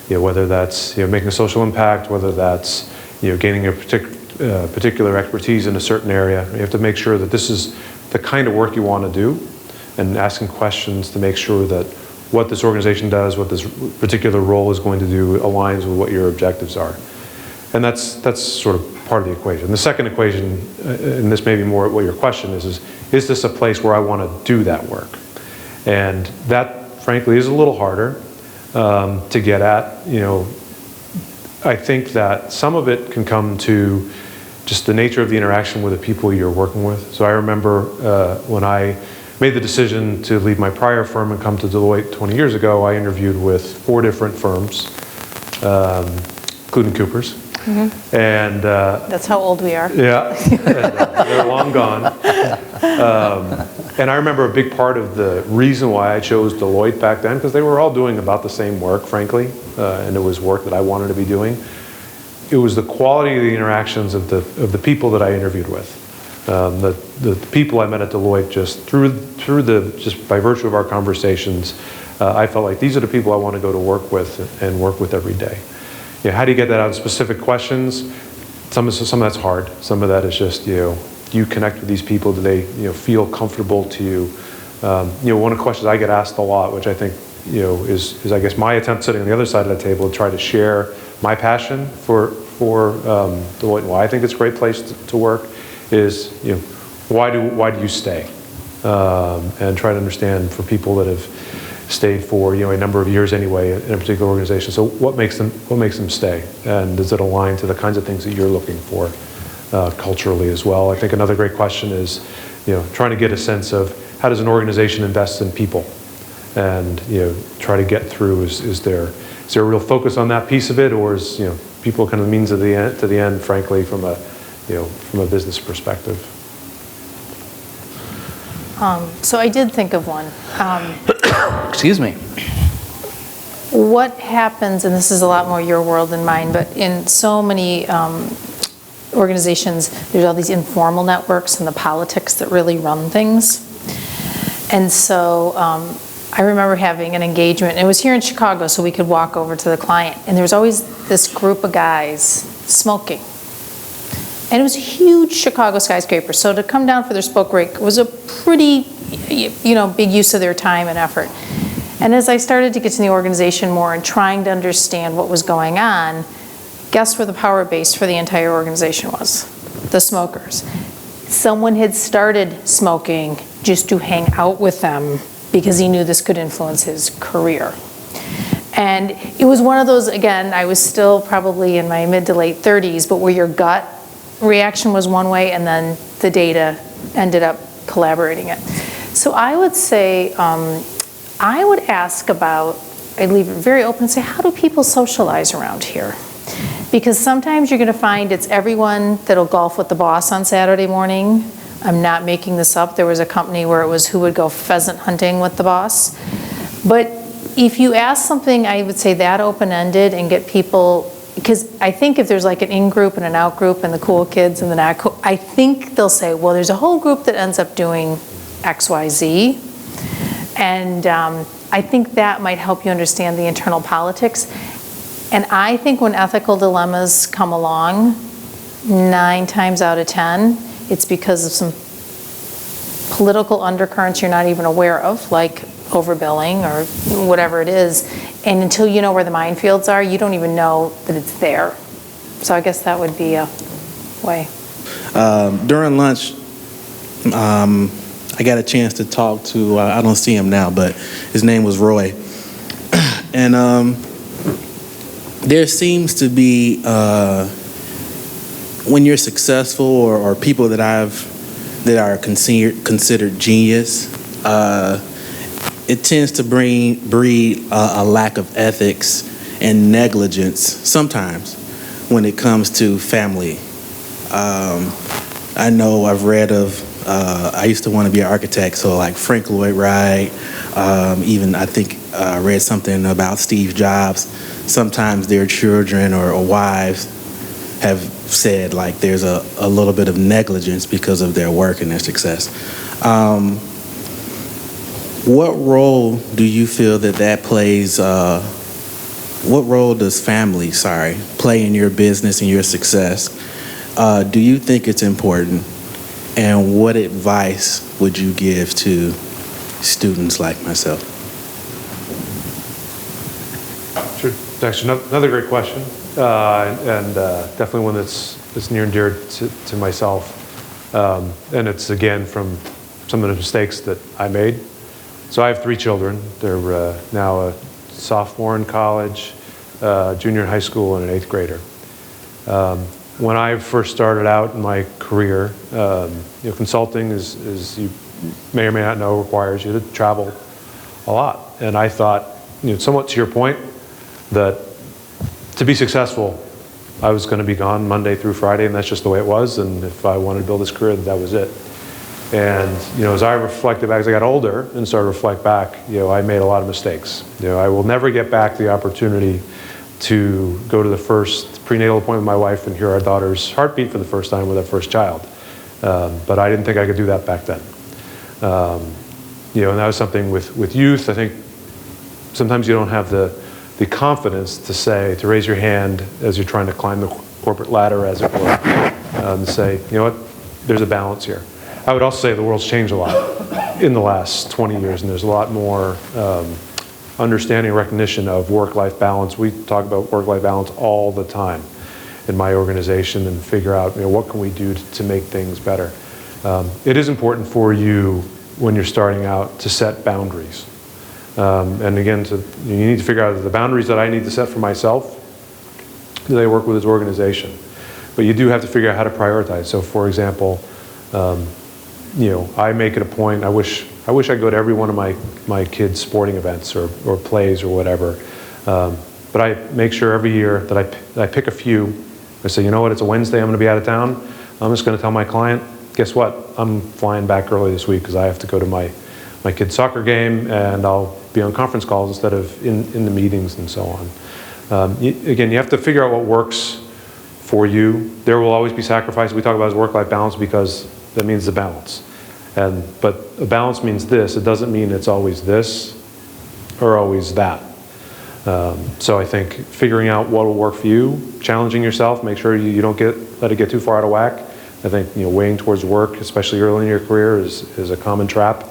Whether that's making a social impact, whether that's gaining a particular expertise in a certain area. You have to make sure that this is the kind of work you want to do, and asking questions to make sure that what this organization does, what this particular role is going to do, aligns with what your objectives are. And that's sort of part of the equation. The second equation, and this may be more what your question is this a place where I want to do that work? And that, frankly, is a little harder to get at. I think that some of it can come to just the nature of the interaction with the people you're working with. So I remember when I made the decision to leave my prior firm and come to Deloitte 20 years ago, I interviewed with 4 different firms, including Cooper's. Mm-hmm. And that's how old we are. Yeah, they're long gone. And I remember a big part of the reason why I chose Deloitte back then, because they were all doing about the same work, frankly, and it was work that I wanted to be doing. It was the quality of the interactions of the people that I interviewed with. The people I met at Deloitte, just by virtue of our conversations, I felt like these are the people I want to go to work with and work with every day. How do you get that out of specific questions? Some of that's hard. Some of that is just, do you connect with these people? Do they, feel comfortable to you? One of the questions I get asked a lot, which I think, is I guess my attempt sitting on the other side of the table to try to share my passion for Deloitte and why I think it's a great place to work is, why do you stay? And try to understand for people that have stayed for a number of years anyway in a particular organization. So what makes them stay, and does it align to the kinds of things that you're looking for culturally as well? I think another great question is trying to get a sense of how does an organization invest in people, and try to get through is there a real focus on that piece of it, or is people kind of the means to the end, frankly, from a business perspective. So I did think of one. Excuse me. What happens, and this is a lot more your world than mine, but in so many organizations, there's all these informal networks and the politics that really run things. And so I remember having an engagement, and it was here in Chicago, so we could walk over to the client, and there was always this group of guys smoking. And it was a huge Chicago skyscraper, so to come down for their smoke break was a pretty, big use of their time and effort. And as I started to get to the organization more and trying to understand what was going on, guess where the power base for the entire organization was? The smokers. Someone had started smoking just to hang out with them because he knew this could influence his career. And it was one of those, again, I was still probably in my mid to late 30s, but where your gut reaction was one way and then the data ended up collaborating it. So I would say, I would ask about, I'd leave it very open and say, how do people socialize around here? Because sometimes you're going to find it's everyone that'll golf with the boss on Saturday morning. I'm not making this up. There was a company where it was who would go pheasant hunting with the boss. But if you ask something, I would say that open-ended and get people, because I think if there's like an in-group and an out-group and the cool kids and the not cool, I think they'll say, well, there's a whole group that ends up doing X, Y, Z. And I think that might help you understand the internal politics. And I think when ethical dilemmas come along, 9 times out of 10, it's because of some political undercurrents you're not even aware of, like overbilling or whatever it is. And until you know where the minefields are, you don't even know that it's there. So I guess that would be a way. During lunch, I got a chance to talk to, I don't see him now, but his name was Roy. And there seems to be, when you're successful or people that are considered genius, it tends to breed a lack of ethics and negligence sometimes when it comes to family. I know I've read of, I used to want to be an architect, so like Frank Lloyd Wright, even I think I read something about Steve Jobs. Sometimes their children or wives have said like there's a little bit of negligence because of their work and their success. What role do you feel that plays, what role does family, play in your business and your success? Do you think it's important? And what advice would you give to students like myself? Sure. Thanks. Another great question, and definitely one that's near and dear to myself. And it's, again, from some of the mistakes that I made. So I have 3 children. They're now a sophomore in college, junior in high school, and an 8th grader. When I first started out in my career, consulting, as you may or may not know, requires you to travel a lot. And I thought, somewhat to your point, that to be successful, I was going to be gone Monday through Friday, and that's just the way it was. And if I wanted to build this career, that was it. And as I reflected back, as I got older and started to reflect back, I made a lot of mistakes. I will never get back the opportunity to go to the first prenatal appointment with my wife and hear our daughter's heartbeat for the first time with our first child. But I didn't think I could do that back then. And that was something with youth. I think sometimes you don't have the confidence to raise your hand as you're trying to climb the corporate ladder, as it were, and say, there's a balance here. I would also say the world's changed a lot in the last 20 years, and there's a lot more understanding and recognition of work-life balance. We talk about work-life balance all the time in my organization and figure out, what can we do to make things better. It is important for you when you're starting out to set boundaries. And again, you need to figure out the boundaries that I need to set for myself. Do they work with this organization? But you do have to figure out how to prioritize. So, for example, I make it a point. I wish I could go to every one of my kids' sporting events or plays or whatever. But I make sure every year that I pick a few. I say, it's a Wednesday. I'm going to be out of town. I'm just going to tell my client, guess what? I'm flying back early this week because I have to go to my kid's soccer game, and I'll be on conference calls instead of in the meetings and so on. Again, you have to figure out what works for you. There will always be sacrifices. We talk about as work-life balance because that means the balance. But a balance means this. It doesn't mean it's always this or always that. So I think figuring out what will work for you, challenging yourself, make sure you don't let it get too far out of whack. I think weighing towards work, especially early in your career, is a common trap.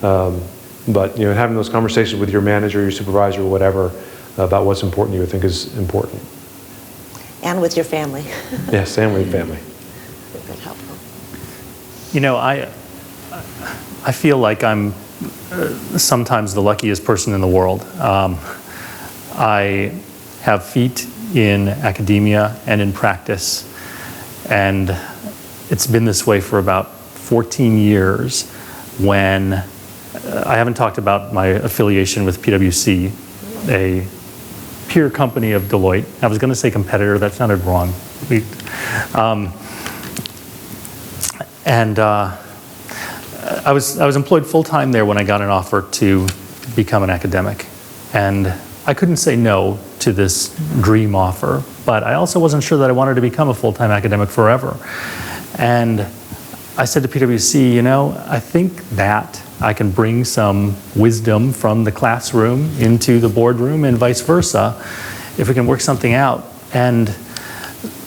But having those conversations with your manager, your supervisor, or whatever, about what's important to you, I think is important. And with your family. Yes, and with your family. That's helpful. I feel like I'm sometimes the luckiest person in the world. I have feet in academia and in practice, and it's been this way for about 14 years. When I haven't talked about my affiliation with PwC, a peer company of Deloitte. I was going to say competitor, that sounded wrong. I was employed full-time there when I got an offer to become an academic. And I couldn't say no to this dream offer, but I also wasn't sure that I wanted to become a full-time academic forever. And I said to PwC, I think that I can bring some wisdom from the classroom into the boardroom and vice versa if we can work something out. And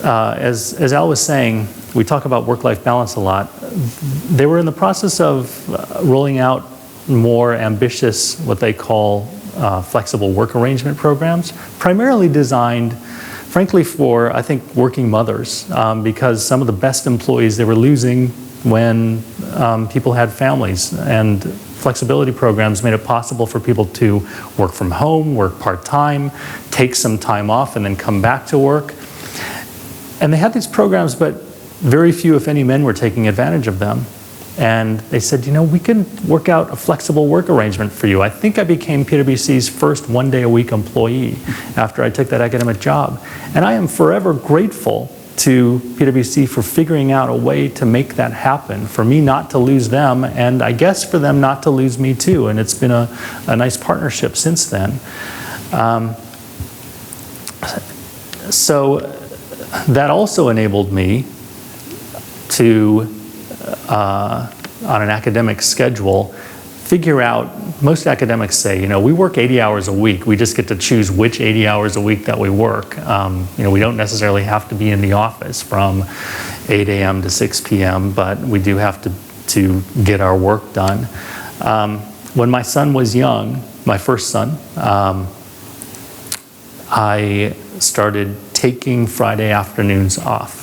as Al was saying, we talk about work-life balance a lot. They were in the process of rolling out more ambitious, what they call flexible work arrangement programs, primarily designed, frankly, for, I think, working mothers, because some of the best employees they were losing when people had families, and flexibility programs made it possible for people to work from home, work part-time, take some time off, and then come back to work. And they had these programs, but very few, if any, men were taking advantage of them. And they said, you know, we can work out a flexible work arrangement for you. I think I became PwC's first one-day-a-week employee after I took that academic job. And I am forever grateful to PwC for figuring out a way to make that happen, for me not to lose them, and I guess for them not to lose me too. And it's been a nice partnership since then. So that also enabled me to, on an academic schedule, figure out, most academics say, you know, we work 80 hours a week. We just get to choose which 80 hours a week that we work. You know, we don't necessarily have to be in the office from 8 a.m. to 6 p.m., but we do have to get our work done. When my son was young, my first son, I started taking Friday afternoons off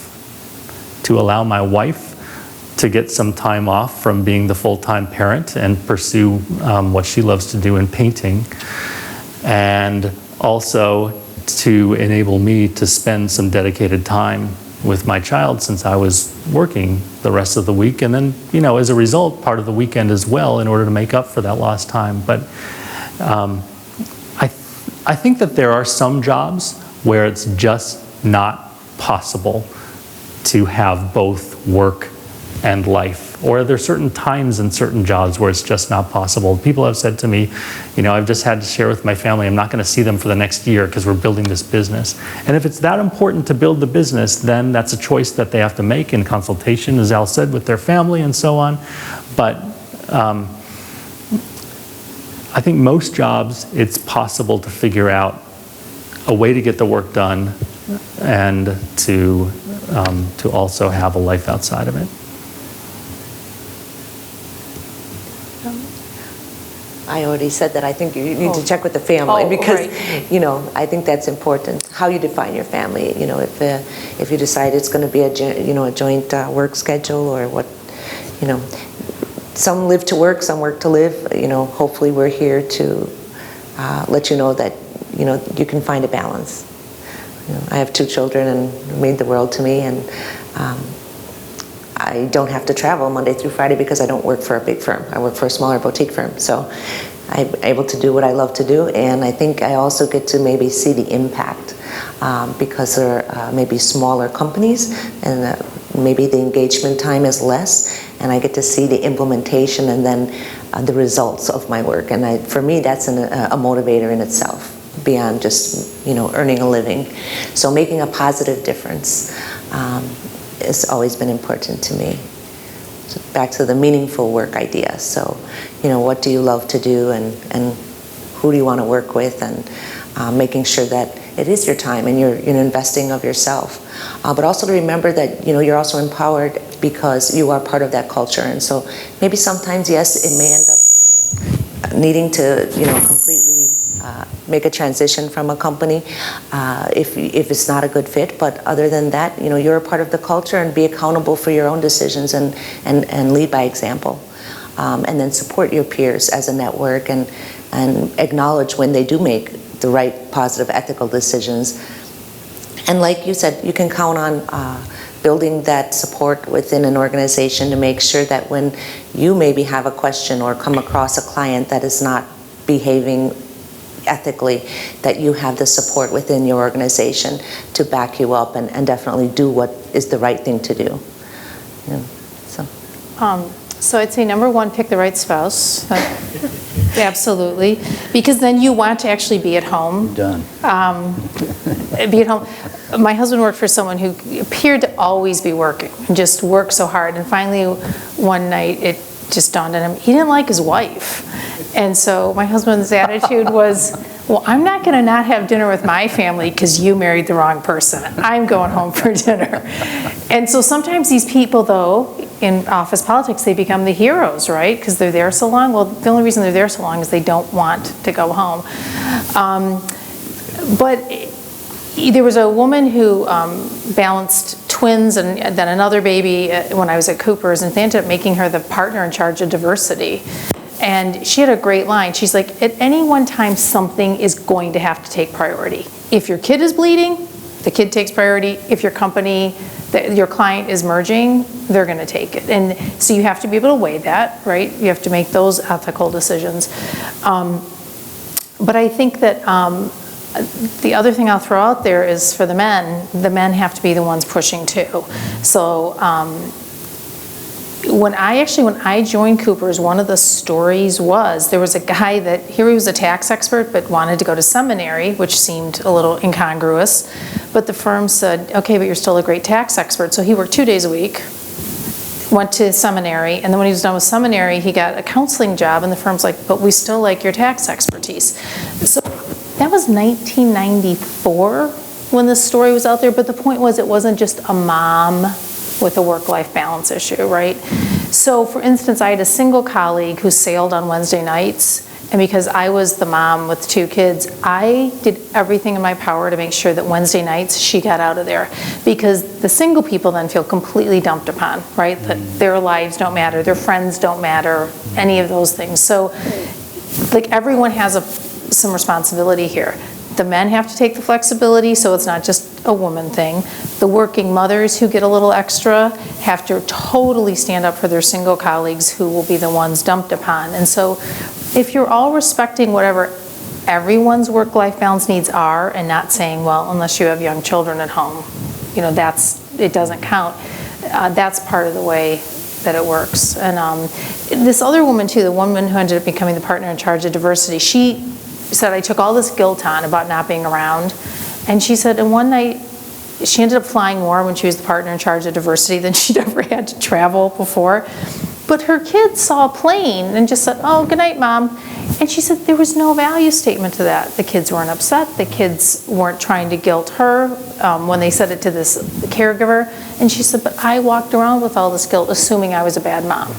to allow my wife to get some time off from being the full-time parent and pursue what she loves to do in painting, and also to enable me to spend some dedicated time with my child since I was working the rest of the week, and then, you know, as a result, part of the weekend as well, in order to make up for that lost time. But I think that there are some jobs where it's just not possible to have both work and life, or there are certain times in certain jobs where it's just not possible. People have said to me, you know, I've just had to share with my family, I'm not going to see them for the next year because we're building this business. And if it's that important to build the business, then that's a choice that they have to make in consultation, as Al said, with their family and so on. But I think most jobs, it's possible to figure out a way to get the work done and to also have a life outside of it. I already said that I think you need to check with the family because, right. you know, I think that's important. How you define your family, you know, if you decide it's going to be a joint work schedule or what, you know, some live to work, some work to live. You know, hopefully we're here to let you know that, you know, you can find a balance. You know, I have 2 children and it mean the world to me, and I don't have to travel Monday through Friday because I don't work for a big firm. I work for a smaller boutique firm. So I'm able to do what I love to do, and I think I also get to maybe see the impact because they're maybe smaller companies, and maybe the engagement time is less, and I get to see the implementation and then the results of my work. And for me, that's a motivator in itself, beyond just, you know, earning a living. So making a positive difference has always been important to me. So back to the meaningful work idea. So, you know, what do you love to do, and who do you want to work with, and making sure that it is your time and you're investing of yourself. But also to remember that, you know, you're also empowered because you are part of that culture. And so maybe sometimes, yes, it may end up needing to, you know, completely make a transition from a company if it's not a good fit. But other than that, you know, you're a part of the culture, and be accountable for your own decisions and lead by example. And then support your peers as a network, and acknowledge when they do make the right, positive, ethical decisions. And like you said, you can count on building that support within an organization to make sure that when you maybe have a question or come across a client that is not behaving ethically, that you have the support within your organization to back you up and definitely do what is the right thing to do. You know, So I'd say number 1, pick the right spouse. Absolutely. Because then you want to actually be at home. Done. Be at home. My husband worked for someone who appeared to always be working and just worked so hard. And finally, one night, it just dawned on him, he didn't like his wife. And so my husband's attitude was, well, I'm not going to not have dinner with my family because you married the wrong person. I'm going home for dinner. And so sometimes these people, though, in office politics, they become the heroes, right? Because they're there so long. Well, the only reason they're there so long is they don't want to go home. But there was a woman who balanced twins and then another baby when I was at Cooper's, and they ended up making her the partner in charge of diversity. And she had a great line. She's like, at any one time, something is going to have to take priority. If your kid is bleeding, the kid takes priority. If your company, your client is merging, they're going to take it. And so you have to be able to weigh that, right? You have to make those ethical decisions. But I think that the other thing I'll throw out there is for the men have to be the ones pushing too. So when I joined Cooper's, one of the stories was there was a guy that, here he was a tax expert but wanted to go to seminary, which seemed a little incongruous. But the firm said, okay, but you're still a great tax expert. So he worked 2 days a week, went to seminary, and then when he was done with seminary, he got a counseling job, and the firm's like, but we still like your tax expertise. So that was 1994 when this story was out there, but the point was it wasn't just a mom with a work-life balance issue, right? So for instance, I had a single colleague who sailed on Wednesday nights, and because I was the mom with 2 kids, I did everything in my power to make sure that Wednesday nights she got out of there, because the single people then feel completely dumped upon, right? That their lives don't matter, their friends don't matter, any of those things. So like everyone has some responsibility here. The men have to take the flexibility, so it's not just a woman thing. The working mothers who get a little extra have to totally stand up for their single colleagues who will be the ones dumped upon. And so if you're all respecting whatever everyone's work-life balance needs are and not saying, well, unless you have young children at home, you know, it doesn't count, that's part of the way that it works. And this other woman too, the woman who ended up becoming the partner in charge of diversity, she said, I took all this guilt on about not being around. And she said, and one night, she ended up flying more when she was the partner in charge of diversity than she'd ever had to travel before. But her kids saw a plane and just said, oh, good night, Mom. And she said there was no value statement to that. The kids weren't upset. The kids weren't trying to guilt her when they said it to this caregiver. And she said, but I walked around with all this guilt, assuming I was a bad mom.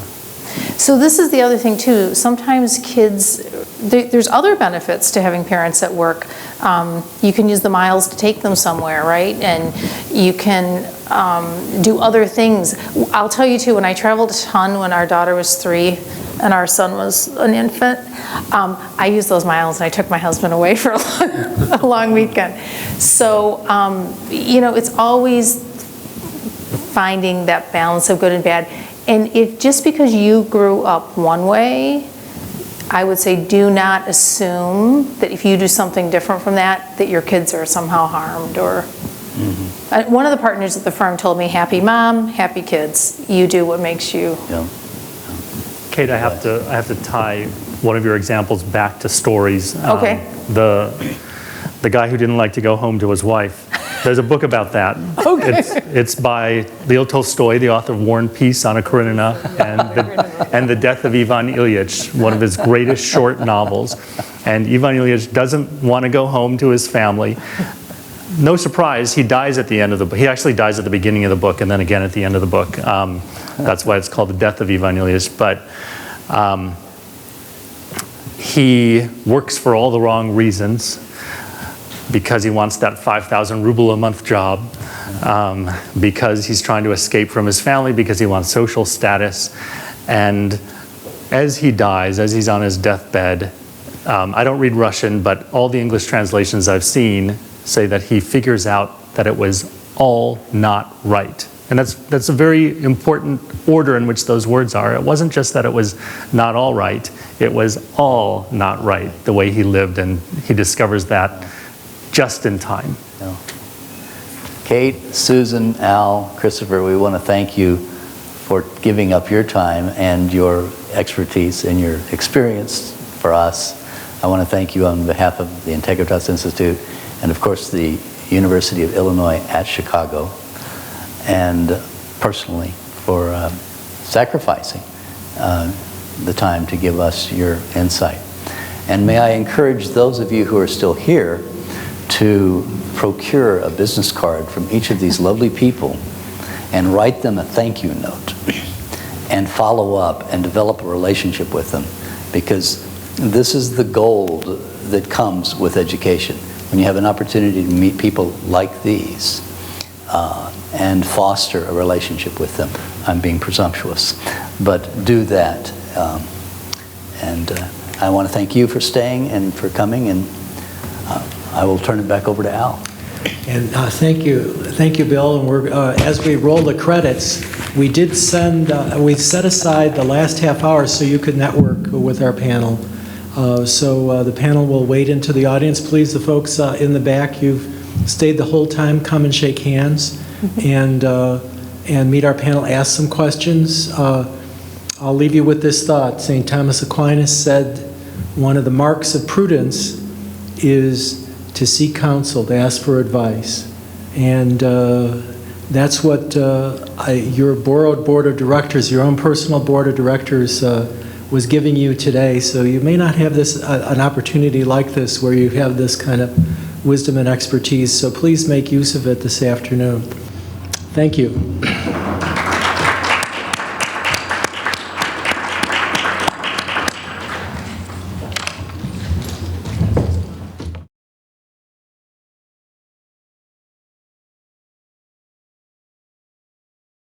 So this is the other thing too. Sometimes kids, there's other benefits to having parents at work. You can use the miles to take them somewhere, right? And you can do other things. I'll tell you too, when I traveled a ton when our daughter was 3 and our son was an infant, I used those miles and I took my husband away for a long weekend. So, you know, it's always finding that balance of good and bad. And if just because you grew up one way, I would say do not assume that if you do something different from that, that your kids are somehow harmed. Or one of the partners at the firm told me, happy mom, happy kids. You do what makes you. Yeah. Kate, I have to tie one of your examples back to stories. Okay. The guy who didn't like to go home to his wife. There's a book about that. Okay. It's by Leo Tolstoy, the author of War and Peace, Anna Karenina, and The Death of Ivan Ilyich, one of his greatest short novels. And Ivan Ilyich doesn't want to go home to his family. No surprise, he dies at the end of the book. He actually dies at the beginning of the book and then again at the end of the book. That's why it's called The Death of Ivan Ilyich. But he works for all the wrong reasons, because he wants that 5,000 ruble a month job, because he's trying to escape from his family, because he wants social status. And as he dies, as he's on his deathbed, I don't read Russian, but all the English translations I've seen say that he figures out that it was all not right. And that's a very important order in which those words are. It wasn't just that it was not all right, it was all not right, the way he lived, and he discovers that just in time. Yeah. Kate, Susan, Al, Christopher, we want to thank you for giving up your time and your expertise and your experience for us. I want to thank you on behalf of the Integritas Institute and of course the University of Illinois at Chicago, and personally for sacrificing the time to give us your insight. And may I encourage those of you who are still here to procure a business card from each of these lovely people and write them a thank you note and follow up and develop a relationship with them, because this is the gold that comes with education. When you have an opportunity to meet people like these, and foster a relationship with them. I'm being presumptuous, but do that. And I want to thank you for staying and for coming, and I will turn it back over to Al. And thank you, Bill. And we're as we roll the credits, we did send we set aside the last half hour so you could network with our panel. So the panel will wait into the audience. Please, the folks in the back, you've stayed the whole time. Come and shake hands, and meet our panel. Ask some questions. I'll leave you with this thought. St. Thomas Aquinas said, one of the marks of prudence is to seek counsel, to ask for advice. And that's what your borrowed board of directors, your own personal board of directors was giving you today. So you may not have this an opportunity like this where you have this kind of wisdom and expertise. So please make use of it this afternoon. Thank you.